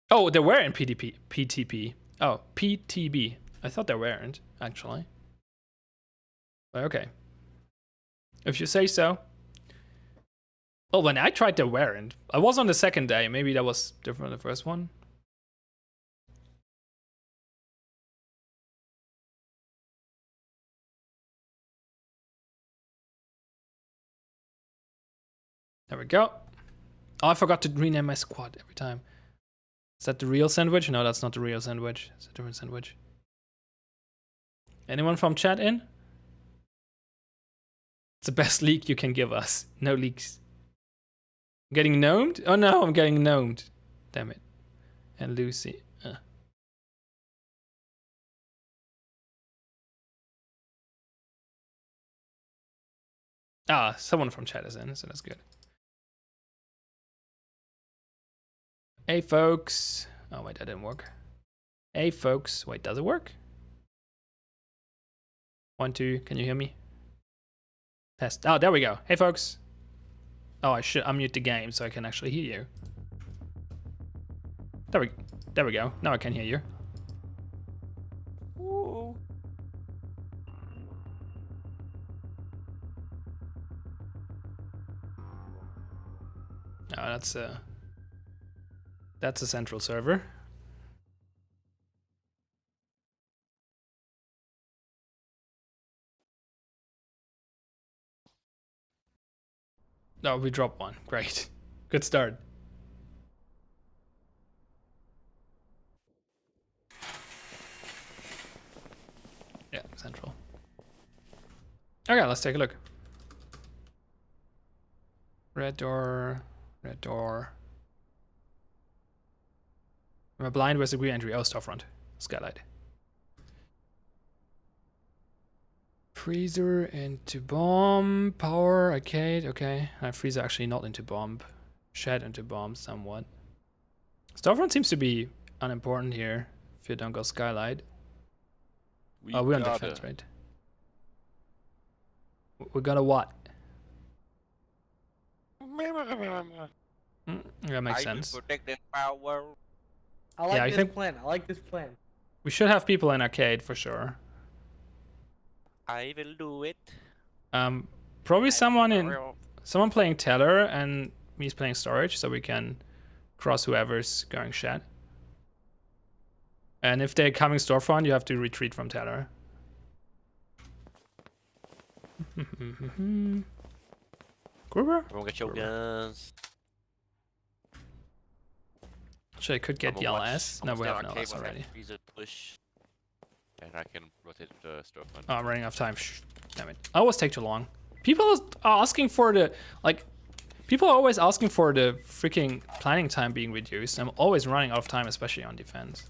Oh, they were in PTP. Oh, PTB. I thought they weren't actually. But okay. If you say so. Oh, when I tried, they weren't. I was on the second day. Maybe that was different than the first one. There we go. Oh, I forgot to rename my squad every time. Is that the real sandwich? No, that's not the real sandwich. It's a different sandwich. Anyone from chat in? It's the best leak you can give us. No leaks. Getting gnomed? Oh no, I'm getting gnomed. Damn it. And Lucy. Ah, someone from chat is in, so that's good. Hey folks. Oh wait, that didn't work. Hey folks. Wait, does it work? 1, 2, can you hear me? Test. Oh, there we go. Hey folks. Oh, I should unmute the game so I can actually hear you. There we go. Now I can hear you. Ooh. Oh, that's a central server. No, we dropped one. Great. Good start. Yeah, central. Okay, let's take a look. Red door. Red door. Am I blind? Where's the green entry? Oh, storefront. Skylight. Freezer into bomb. Power, arcade. Okay. Freezer actually not into bomb. Shed into bomb somewhat. Storefront seems to be unimportant here if you don't go skylight. Oh, we're on defense, right? We got a what? That makes sense. Protect the power. I like this plan. I like this plan. We should have people in arcade for sure. I will do it. Probably someone playing teller and me's playing storage, so we can cross whoever's going shed. And if they're coming storefront, you have to retreat from teller. Gruber? Everyone get your guns. Actually, I could get the LS. No, we have an LS already. Push. And I can rotate the storefront. Oh, I'm running out of time. Shh. Damn it. I always take too long. People are asking for the, like, people are always asking for the freaking planning time being reduced. I'm always running out of time, especially on defense.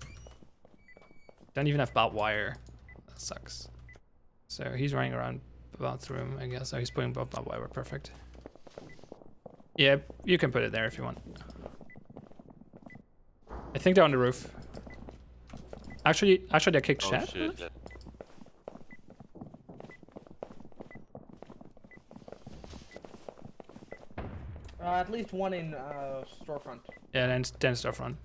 Don't even have barbed wire. That sucks. So he's running around the bathroom, I guess. Oh, he's putting barbed wire. Perfect. Yeah, you can put it there if you want. I think they're on the roof. Actually, they kicked Oh Shed. shit. Yeah. At least one in storefront. Yeah, then storefront.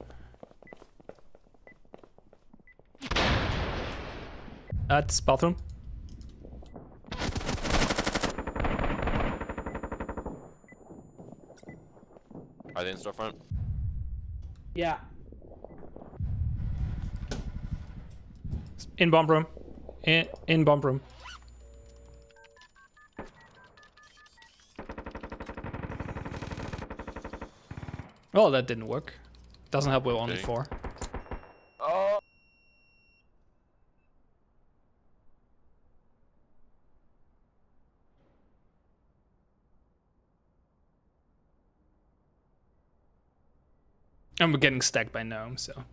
That's bathroom. Are they in storefront? Yeah. In bomb room. In bomb room. Well, that didn't work. Doesn't help with only Okay. 4. Oh. And we're getting stacked by Gnome, so.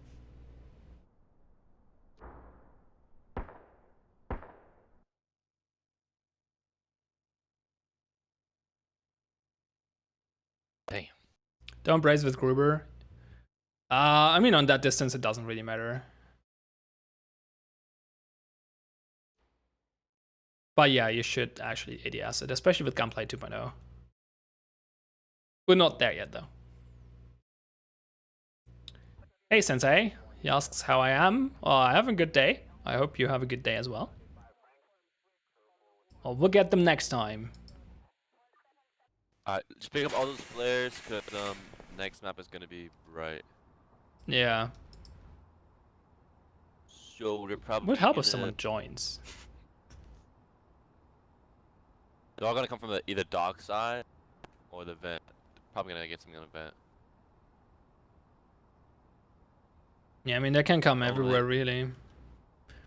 Damn. Don't brace with Gruber. I mean, on that distance, it doesn't really matter. But yeah, you should actually ADS it, especially with Gunplay 2.0. We're not there yet, though. Hey, Sensei. He asks how I am. Oh, I have a good day. I hope you have a good day as well. Well, we'll get them next time. Just pick up all those flares, cause next map is gonna be bright. Yeah. So they're probably Would help if gonna- someone joins. They're all gonna come from either dock side or the vent. Probably gonna get something on the vent. Yeah, I mean, they can come Only. everywhere, really.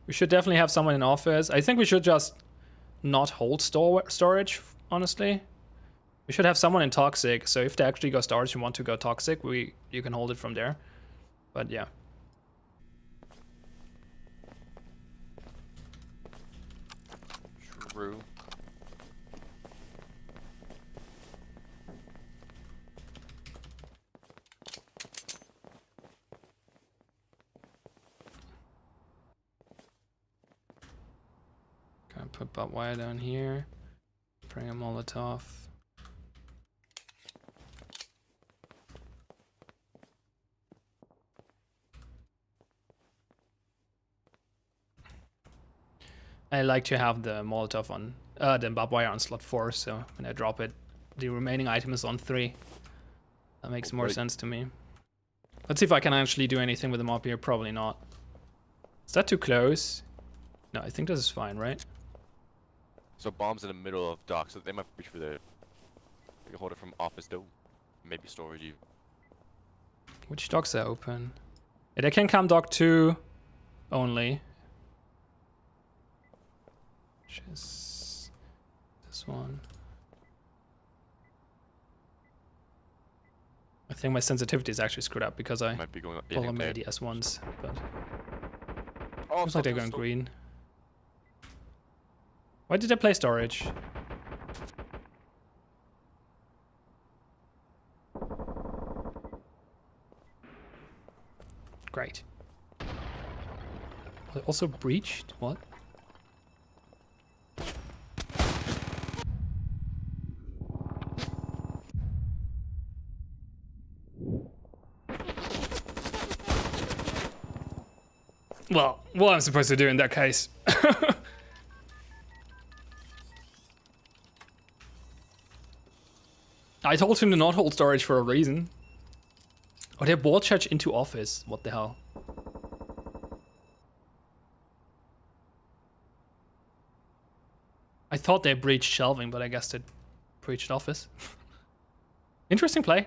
We should definitely have someone in office. I think we should just not hold storage, honestly. We should have someone in Toxic, so if they actually go storage and want to go Toxic, you can hold it from there. But yeah. True. Gonna put barbed wire down here. Bring a Molotov. I like to have the Molotov on, the barbed wire on slot 4, so when I drop it, the remaining item is on 3. That makes more Right. sense to me. Let's see if I can actually do anything with the mob here. Probably not. Is that too close? No, I think this is fine, right? So bombs in the middle of dock, so they might reach for there. You can hold it from office though. Maybe storage even. Which docks are open? Yeah, they can come dock 2 only. Which is this one. I think my sensitivity is actually screwed up because I Might be going pull on my there. ADS once, but Oh, looks like they're going green. Why did I play storage? Great. Also breached? What? Well, what I'm supposed to do in that case? I told him to not hold storage for a reason. Oh, they ball charge into office. What the hell? I thought they breached shelving, but I guess they breached office. Interesting play.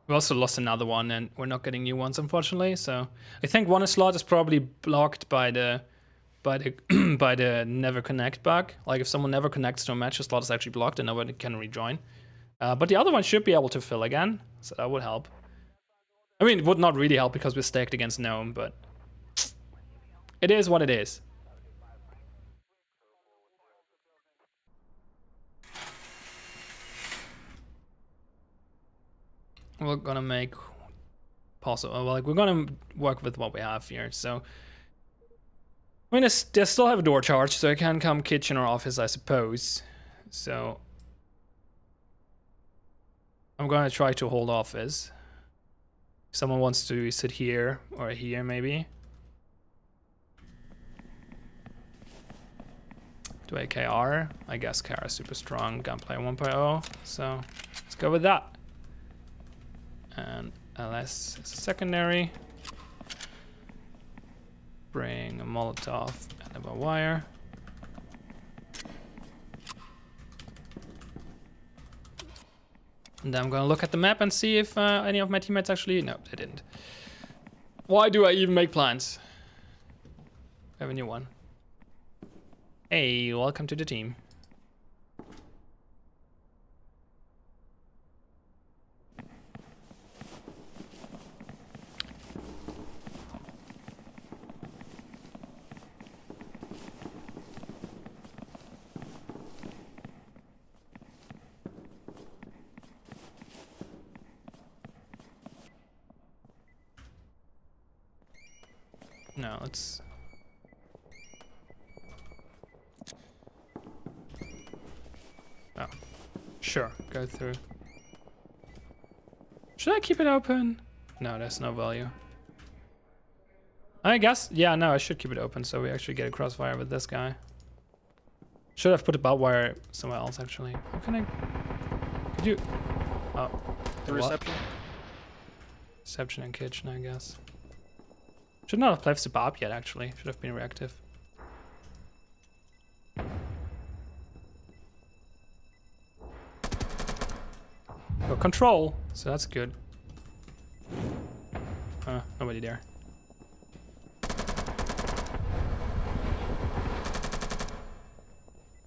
We also lost another one, and we're not getting new ones, unfortunately. So I think one slot is probably blocked by the by the never connect bug. Like if someone never connects to a match, the slot is actually blocked and nobody can rejoin. But the other one should be able to fill again, so that would help. I mean, it would not really help because we're stacked against Gnome, but it is what it is. we're gonna make possible. Well, like we're gonna work with what we have here. So, I mean, they still have a door charge, so I can come kitchen or office, I suppose. So, I'm gonna try to hold office. Someone wants to sit here or here, maybe. Do I KR? I guess KR is super strong. Gunplay 1.0. So let's go with that. And LS is a secondary. Bring a Molotov and a wire. And then I'm gonna look at the map and see if any of my teammates actually... No, they didn't. Why do I even make plans? I have a new one. Hey, welcome to the team. No, let's... Oh, sure, go through. Should I keep it open? No, there's no value. I guess, yeah, no, I should keep it open so we actually get a crossfire with this guy. Should have put a barbed wire somewhere else, actually. How can I... Could you... Oh. The reception? Reception and kitchen, I guess. Should not have placed the barb yet, actually. Should have been reactive. Got control, so that's good. Nobody there.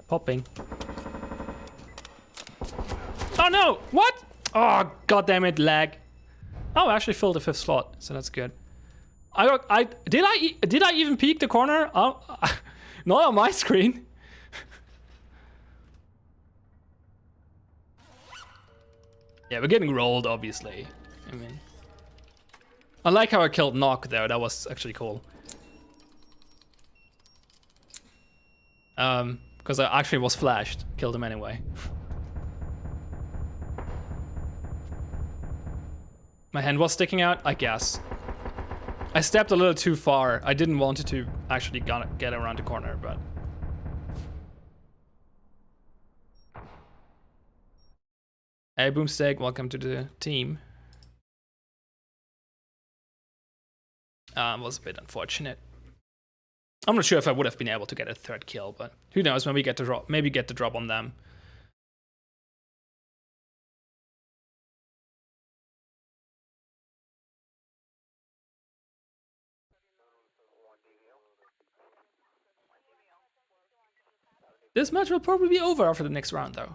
Popping. Oh no! What? Oh, god damn it, lag. Oh, I actually filled the 5th slot, so that's good. Did I even peek the corner? Oh, not on my screen. Yeah, we're getting rolled, obviously. I mean, I like how I killed Knock though. That was actually cool. Because I actually was flashed. Killed him anyway. My hand was sticking out, I guess. I stepped a little too far. I didn't want it to actually get around the corner, but... Hey, Boomstick, welcome to the team. Was a bit unfortunate. I'm not sure if I would have been able to get a 3rd kill, but who knows when we get the drop. Maybe get the drop on them. This match will probably be over after the next round, though.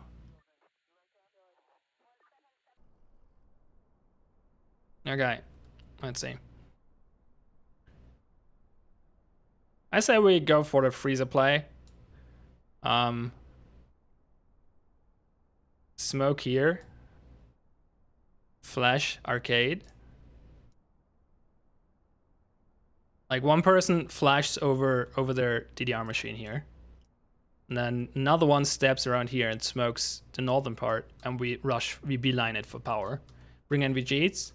Okay, let's see. I say we go for the freezer play. Smoke here. Flash arcade. Like one person flashes over their DDR machine here. And then another one steps around here and smokes the northern part, and we beeline it for power. Bring NVGs.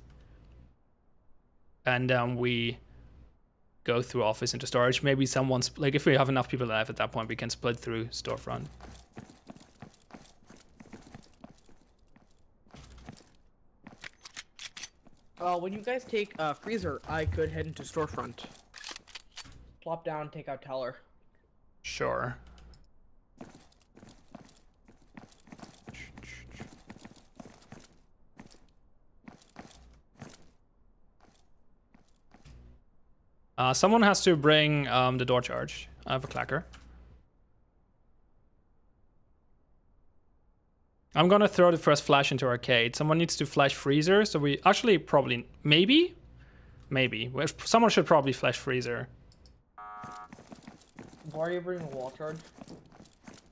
And we go through office into storage. Maybe someone's, like if we have enough people alive at that point, we can split through storefront. When you guys take freezer, I could head into storefront. Plop down, take out teller. Sure. Someone has to bring the door charge. I have a clacker. I'm gonna throw the first flash into arcade. Someone needs to flash freezer, so we actually probably maybe. Someone should probably flash freezer. Why are you bringing a wall charge?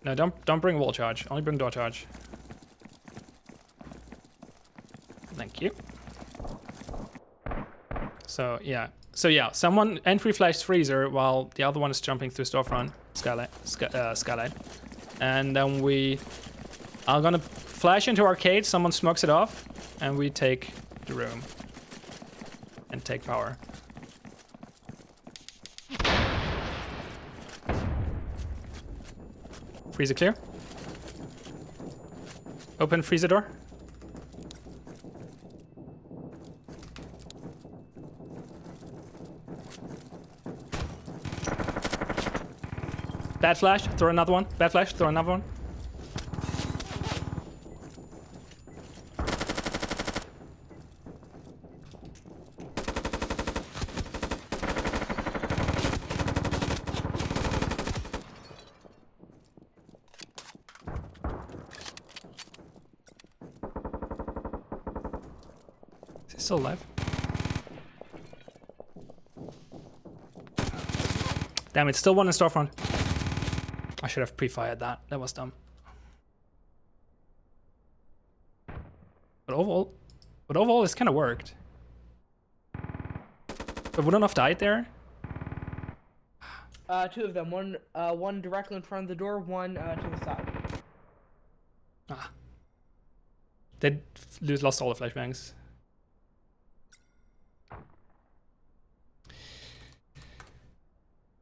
No, don't bring wall charge. Only bring door charge. Thank you. So yeah. So yeah, someone entry flashed freezer while the other one is jumping through storefront skylight, and then we are gonna flash into arcade. Someone smokes it off, and we take the room and take power. Freezer clear. Open freezer door. Bad flash, throw another one. Bad flash, throw another one. Is he still alive? Damn it, still one in storefront. I should have pre-fired that. That was dumb. But overall, this kind of worked. But wouldn't have died there. Two of them. One directly in front of the door. One to the side. Ah. They lost all the flashbangs.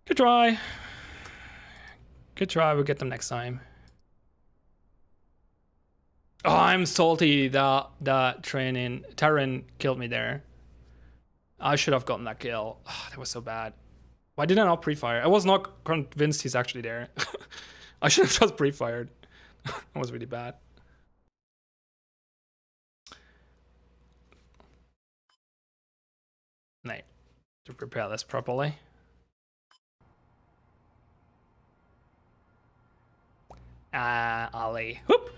Good try. Good try, we'll get them next time. Oh, I'm salty that Terran killed me there. I should have gotten that kill. Oh, that was so bad. Why didn't I not pre-fire? I was not convinced he's actually there. I should have just pre-fired. That was really bad. Need to prepare this properly. Ali. Whoop!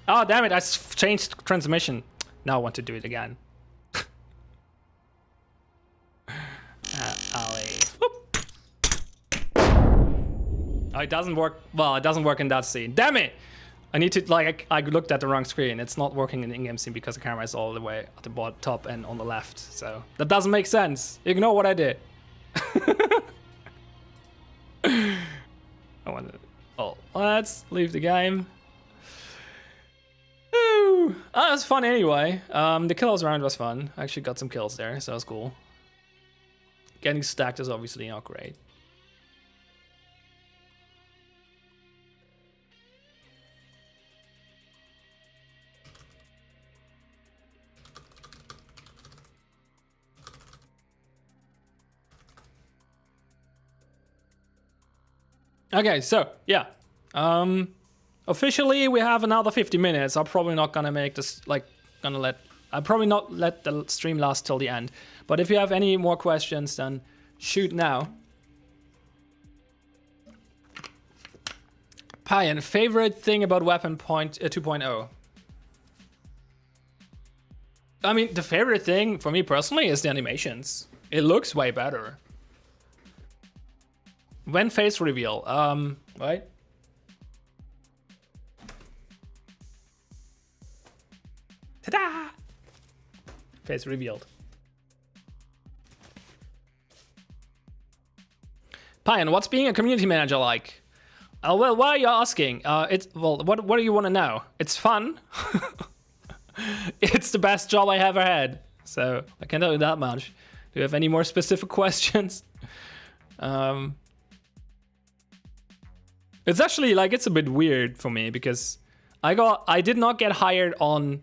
Oh, damn it, I changed transmission. Now I want to do it again. Ali. Whoop! Oh, it doesn't work. Well, it doesn't work in that scene. Damn it! I need to, like, I looked at the wrong screen. It's not working in the in-game scene because the camera is all the way at the bottom, top and on the left. So that doesn't make sense. Ignore what I did. I wanted. Oh, let's leave the game. Ooh. Oh, that was fun anyway. The kills round was fun. I actually got some kills there, so that was cool. Getting stacked is obviously not great. Okay, so yeah, officially we have another 50 minutes. I'm probably not gonna make this I'll probably not let the stream last till the end. But if you have any more questions, then shoot now. Payan, favorite thing about Weapon Point 2.0? I mean, the favorite thing for me personally is the animations. It looks way better. When face reveal, right? Ta-da! Face revealed. Payan, what's being a community manager like? Well, why are you asking? What do you want to know? It's fun. It's the best job I ever had. So I can tell you that much. Do you have any more specific questions? It's actually it's a bit weird for me because I did not get hired on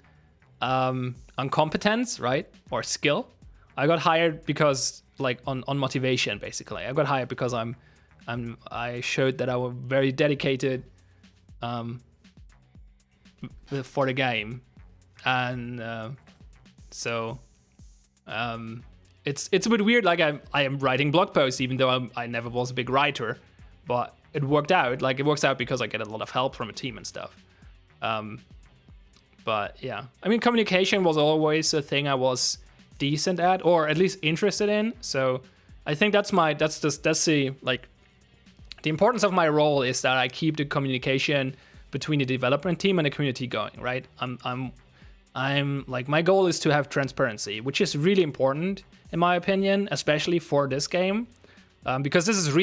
competence, right? Or skill. I got hired because on motivation basically. I got hired because I showed that I was very dedicated for the game. And it's a bit weird. I am writing blog posts even though I never was a big writer, but it worked out. It works out because I get a lot of help from a team and stuff. But yeah, I mean, communication was always a thing I was decent at, or at least interested in. So I think that's the importance of my role is that I keep the communication between the development team and the community going. Right? I'm my goal is to have transparency, which is really important in my opinion, especially for this game. Because this is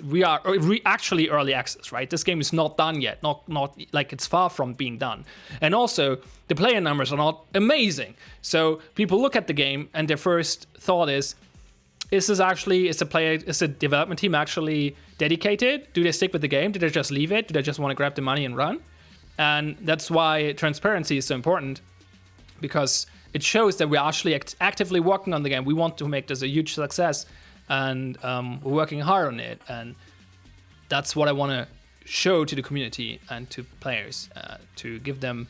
we are actually early access, right? This game is not done yet, not like it's far from being done. And also the player numbers are not amazing. So people look at the game and their first thought is the development team actually dedicated? Do they stick with the game? Do they just leave it? Do they just want to grab the money and run? And that's why transparency is so important, because it shows that we're actually actively working on the game. We want to make this a huge success, and we're working hard on it. And that's what I want to show to the community and to players, to give them,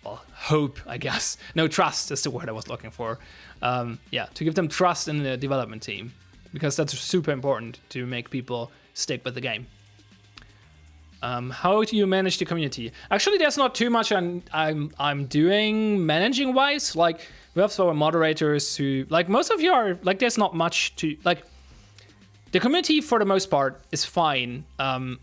well, hope, I guess. No, trust is the word I was looking for. To give them trust in the development team, because that's super important to make people stick with the game. How do you manage the community? Actually, there's not too much I'm doing managing wise. Like, we have some moderators who, like, most of you are, like, there's not much to, like, the community for the most part is fine.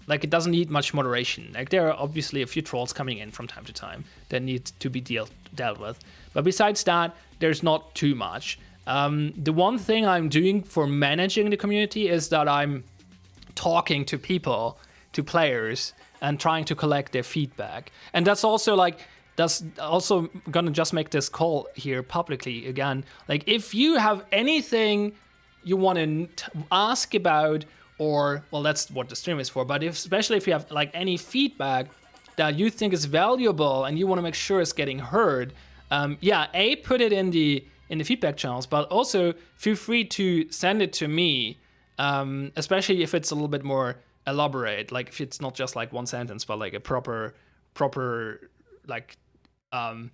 Like, it doesn't need much moderation. Like, there are obviously a few trolls coming in from time to time that need to be dealt with. But besides that, there's not too much. The one thing I'm doing for managing the community is that I'm talking to people, to players, and trying to collect their feedback. And that's also gonna just make this call here publicly again. Like, if you have anything you want to ask about, or, well, that's what the stream is for, but especially if you have like any feedback that you think is valuable and you want to make sure it's getting heard, put it in the feedback channels, but also feel free to send it to me, especially if it's a little bit more elaborate, like if it's not just like one sentence, but like a proper like god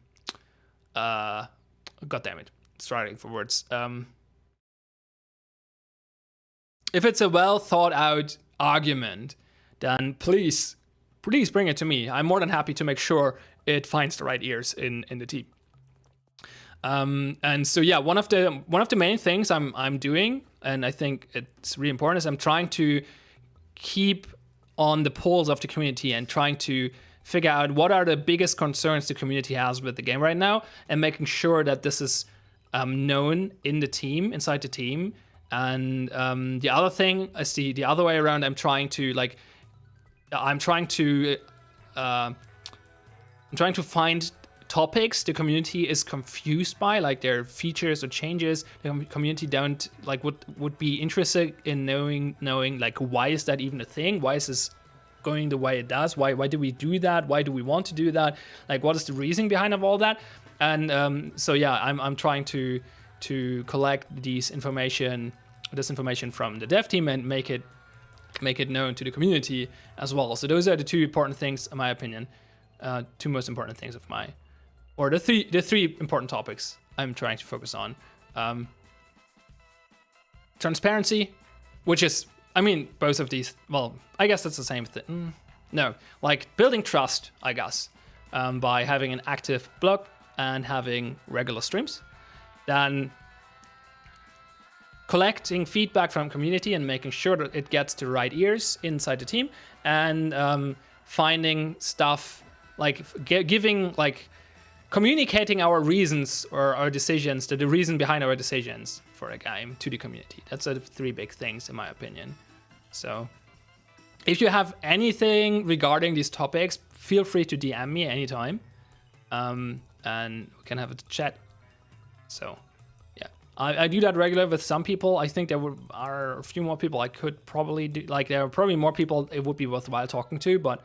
damn it, struggling for words. If it's a well thought out argument, then please bring it to me. I'm more than happy to make sure it finds the right ears in the team. And so yeah, one of the main things I'm doing, and I think it's really important, is I'm trying to keep on the pulse of the community and trying to figure out what are the biggest concerns the community has with the game right now, and making sure that this is known in the team, inside the team. And the other thing is the other way around. I'm trying to find topics the community is confused by, like their features or changes the community don't like, would be interested in knowing like, why is that even a thing? Why is this going the way it does? Why do we do that? Why do we want to do that? Like, what is the reason behind of all that? And I'm trying to collect this information from the dev team and make it known to the community as well. So those are the two important things, in my opinion, two most important things of my, or the three important topics I'm trying to focus on. Transparency, which is, I mean, both of these, well, I guess that's the same thing. No, like building trust, I guess, by having an active blog and having regular streams. Then collecting feedback from community and making sure that it gets to the right ears inside the team, and finding stuff like communicating our reasons or our decisions, the reason behind our decisions for a game to the community. That's the three big things, in my opinion. So if you have anything regarding these topics, feel free to DM me anytime, and we can have a chat. So yeah, I do that regularly with some people. I think there are a few more people I could probably do. Like, there are probably more people it would be worthwhile talking to, but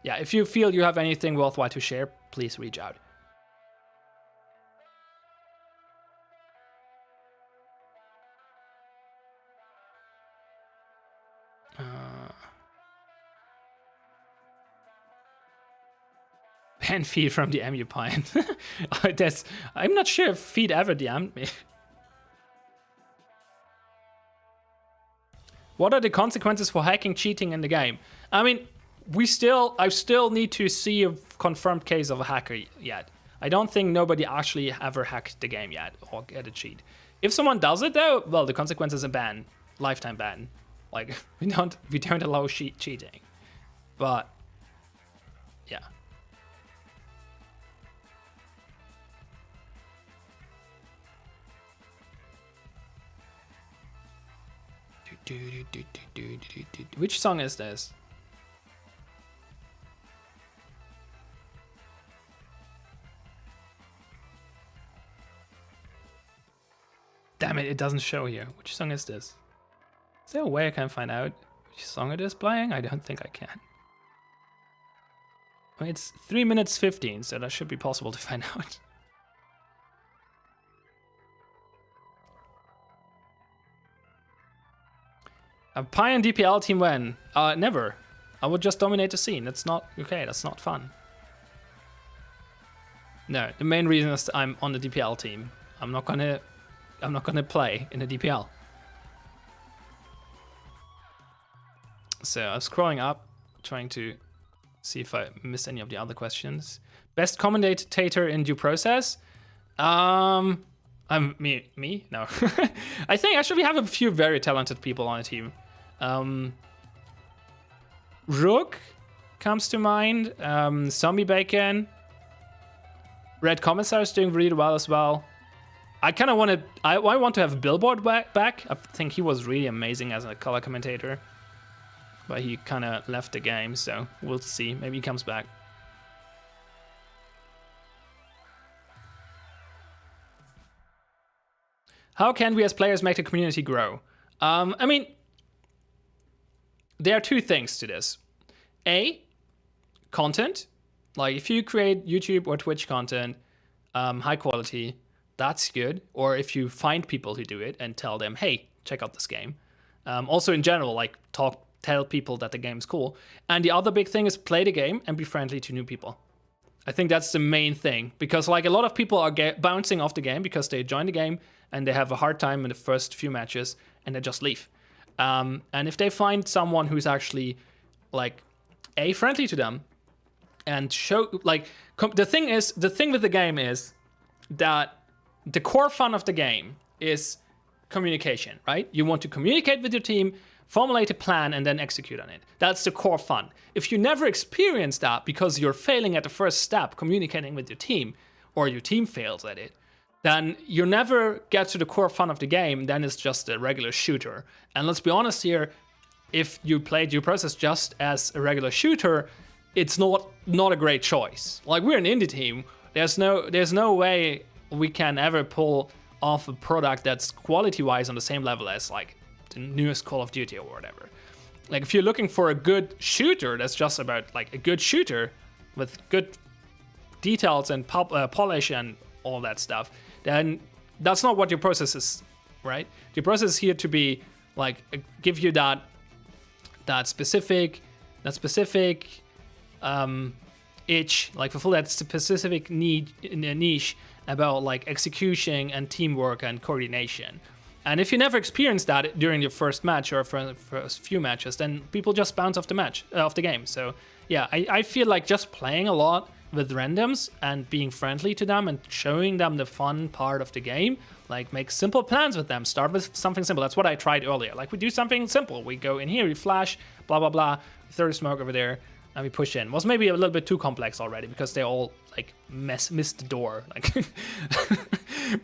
yeah, if you feel you have anything worthwhile to share, please reach out. Ban feed from the MU Pine. I'm not sure if feed ever DM'd me. What are the consequences for hacking, cheating in the game? I mean, I still need to see a confirmed case of a hacker yet. I don't think nobody actually ever hacked the game yet or get a cheat. If someone does it though, well, the consequence is a ban, lifetime ban. Like, we don't allow cheating. But yeah. Which song is this? Damn it, it doesn't show here. Which song is this? Is there a way I can find out which song it is playing? I don't think I can. I mean, it's 3 minutes 15, so that should be possible to find out. A Pi and DPL team when? Never. I would just dominate the scene. That's not okay. That's not fun. No, the main reason is I'm on the DPL team. I'm not gonna play in the DPL. So I'm scrolling up, trying to see if I missed any of the other questions. Best commentator in due process? I'm me? No. I think actually we have a few very talented people on the team. Rook comes to mind. Zombie Bacon. Red Commissar is doing really well as well. I kind of want to. I want to have Billboard back. I think he was really amazing as a color commentator, but he kind of left the game. So we'll see. Maybe he comes back. How can we as players make the community grow? I mean, there are two things to this. A, content. Like if you create YouTube or Twitch content, high quality, that's good. Or if you find people who do it and tell them, hey, check out this game. Also in general, like tell people that the game's cool. And the other big thing is play the game and be friendly to new people. I think that's the main thing, because like a lot of people are bouncing off the game because they join the game and they have a hard time in the first few matches and they just leave. And if they find someone who's actually like friendly to them and show like the thing with the game is that the core fun of the game is communication, right? You want to communicate with your team, formulate a plan, and then execute on it. That's the core fun. If you never experience that because you're failing at the first step, communicating with your team, or your team fails at it, then you never get to the core fun of the game, then it's just a regular shooter. And let's be honest here, if you play due process just as a regular shooter, it's not a great choice. Like, we're an indie team, there's no way we can ever pull off a product that's quality-wise on the same level as like the newest Call of Duty or whatever. Like if you're looking for a good shooter that's just about like a good shooter with good details and polish and all that stuff, then that's not what your process is, right? Your process is here to be like give you that specific itch, like fulfill that specific need in a niche about like execution and teamwork and coordination. And if you never experience that during your first match or first few matches, then people just bounce off the game. So yeah, I feel like just playing a lot with randoms and being friendly to them and showing them the fun part of the game, like make simple plans with them. Start with something simple. That's what I tried earlier. Like we do something simple. We go in here, we flash, blah, blah, blah. We throw the smoke over there and we push in. It was maybe a little bit too complex already because they all like missed the door. Like,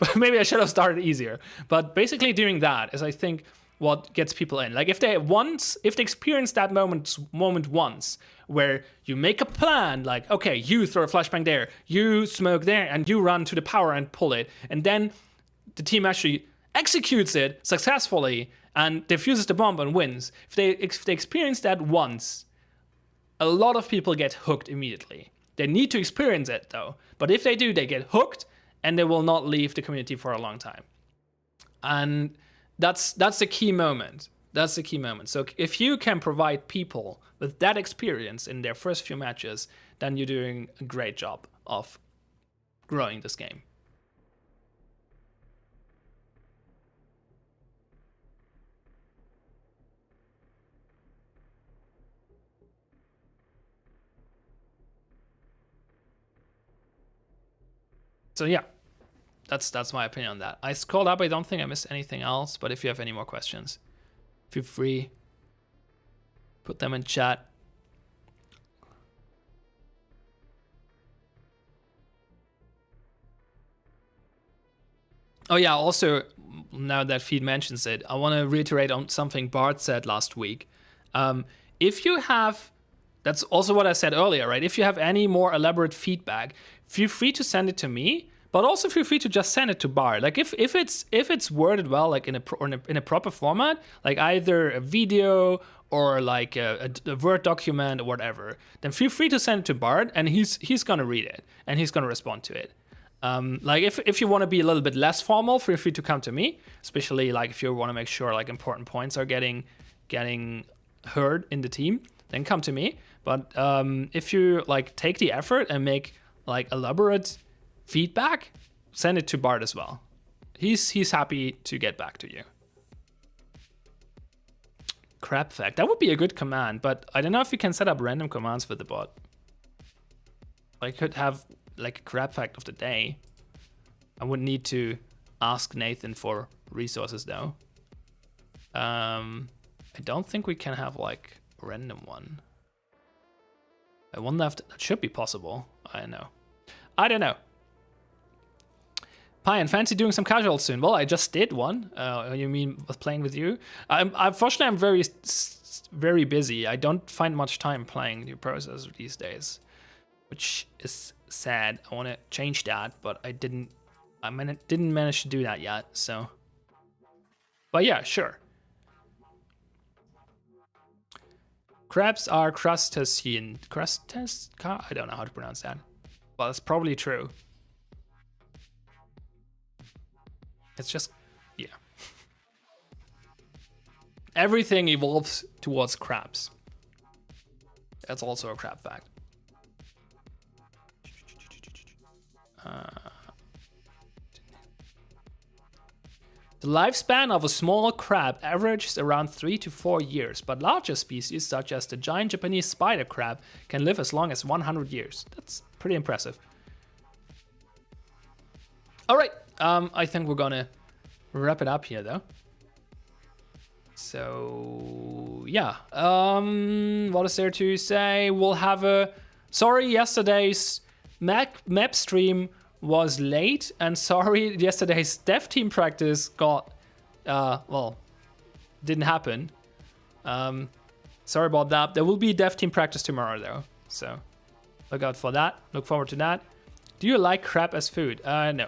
but maybe I should have started easier. But basically doing that is, I think, what gets people in. Like if they experience that moment once, where you make a plan, like, okay, you throw a flashbang there, you smoke there, and you run to the power and pull it, and then the team actually executes it successfully and defuses the bomb and wins. If they experience that once, a lot of people get hooked immediately. They need to experience it though. But if they do, they get hooked and they will not leave the community for a long time. And that's the key moment. That's the key moment. So if you can provide people with that experience in their first few matches, then you're doing a great job of growing this game. So yeah, that's my opinion on that. I scrolled up, I don't think I missed anything else, but if you have any more questions, feel free, put them in chat. Oh yeah, also, now that Feed mentions it, I want to reiterate on something Bart said last week. If you have, that's also what I said earlier, right? If you have any more elaborate feedback, feel free to send it to me, but also feel free to just send it to Bart. Like if it's worded well, like in a proper format, like either a video or like a Word document or whatever, then feel free to send it to Bart, and he's gonna read it and he's gonna respond to it. Like if you want to be a little bit less formal, feel free to come to me, especially like if you want to make sure like important points are getting heard in the team, then come to me. But if you like take the effort and make like elaborate feedback, send it to Bart as well. He's happy to get back to you. Crab fact, that would be a good command, but I don't know if you can set up random commands with the bot. I could have like a crab fact of the day. I would need to ask Nathan for resources though. I don't think we can have like a random one. I wonder if that should be possible. I don't know. Pyan, fancy doing some casuals soon? Well, I just did one. You mean with playing with you? Unfortunately, I'm very busy. I don't find much time playing New Process these days, which is sad. I want to change that, but I didn't manage to do that yet. So, but yeah, sure. Crabs are crustacean. I don't know how to pronounce that. Well, it's probably true. It's just, yeah. Everything evolves towards crabs. That's also a crab fact. The lifespan of a small crab averages around 3 to 4 years, but larger species such as the giant Japanese spider crab can live as long as 100 years. That's pretty impressive. All right, I think we're gonna wrap it up here though. So yeah, what is there to say? We'll have a, sorry, yesterday's map stream was late, and sorry, yesterday's dev team practice got, well, didn't happen. Sorry about that. There will be dev team practice tomorrow though, so look out for that. Look forward to that. Do you like crab as food? No.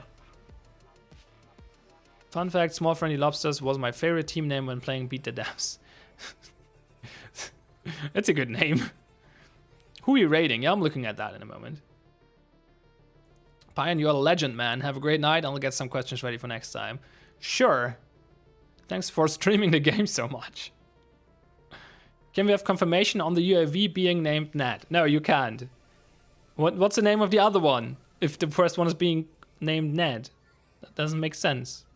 Fun fact, Small Friendly Lobsters was my favorite team name when playing Beat the Devs. That's a good name. Who are you rating? Yeah, I'm looking at that in a moment. Pyan, you're a legend, man. Have a great night. I'll get some questions ready for next time. Sure. Thanks for streaming the game so much. Can we have confirmation on the UAV being named Nat? No, you can't. What's the name of the other one? If the first one is being named Ned. That doesn't make sense.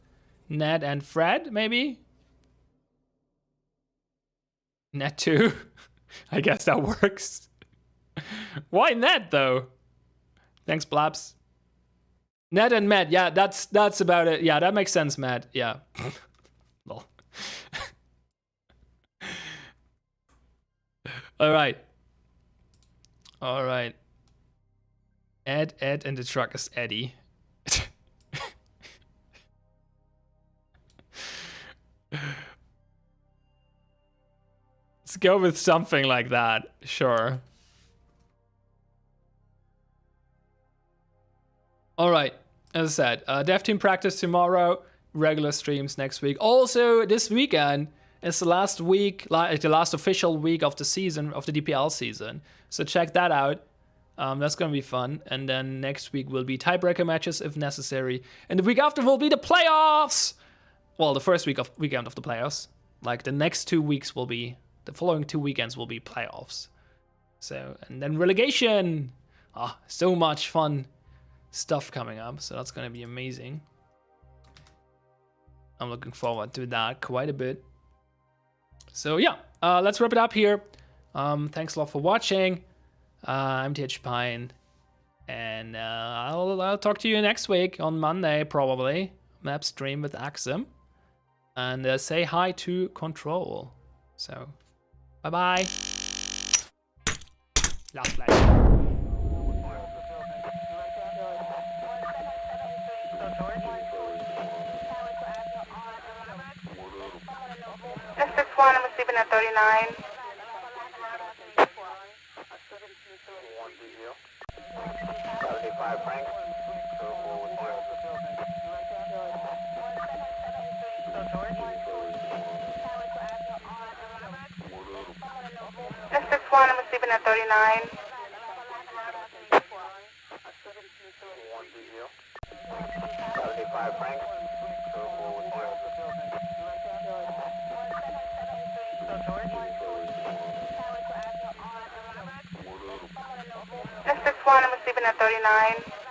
Ned and Fred, maybe? Ned 2? I guess that works. Why Ned, though? Thanks, Blabs. Ned and Matt, yeah, that's about it. Yeah, that makes sense, Matt. Yeah. Lol. All right. Ed, and the truck is Eddie. Let's go with something like that. Sure. All right. As I said, dev team practice tomorrow, regular streams next week. Also, this weekend is the last week, like the last official week of the season, of the DPL season. So check that out. That's gonna be fun. And then next week will be tiebreaker matches if necessary. And the week after will be the playoffs. Well, the first weekend of the playoffs. Like the next 2 weeks will be, the following 2 weekends will be playoffs. So, and then relegation. Ah, so much fun stuff coming up, so that's gonna be amazing. I'm looking forward to that quite a bit. So yeah, let's wrap it up here. Thanks a lot for watching. I'm THPine, and I'll talk to you next week on Monday probably. Map stream with Axum, and say hi to Control. So bye bye. Last flash. 1, I'm receiving at 39. This 6-1, I'm receiving at 39. This 6-1, I'm receiving at 39.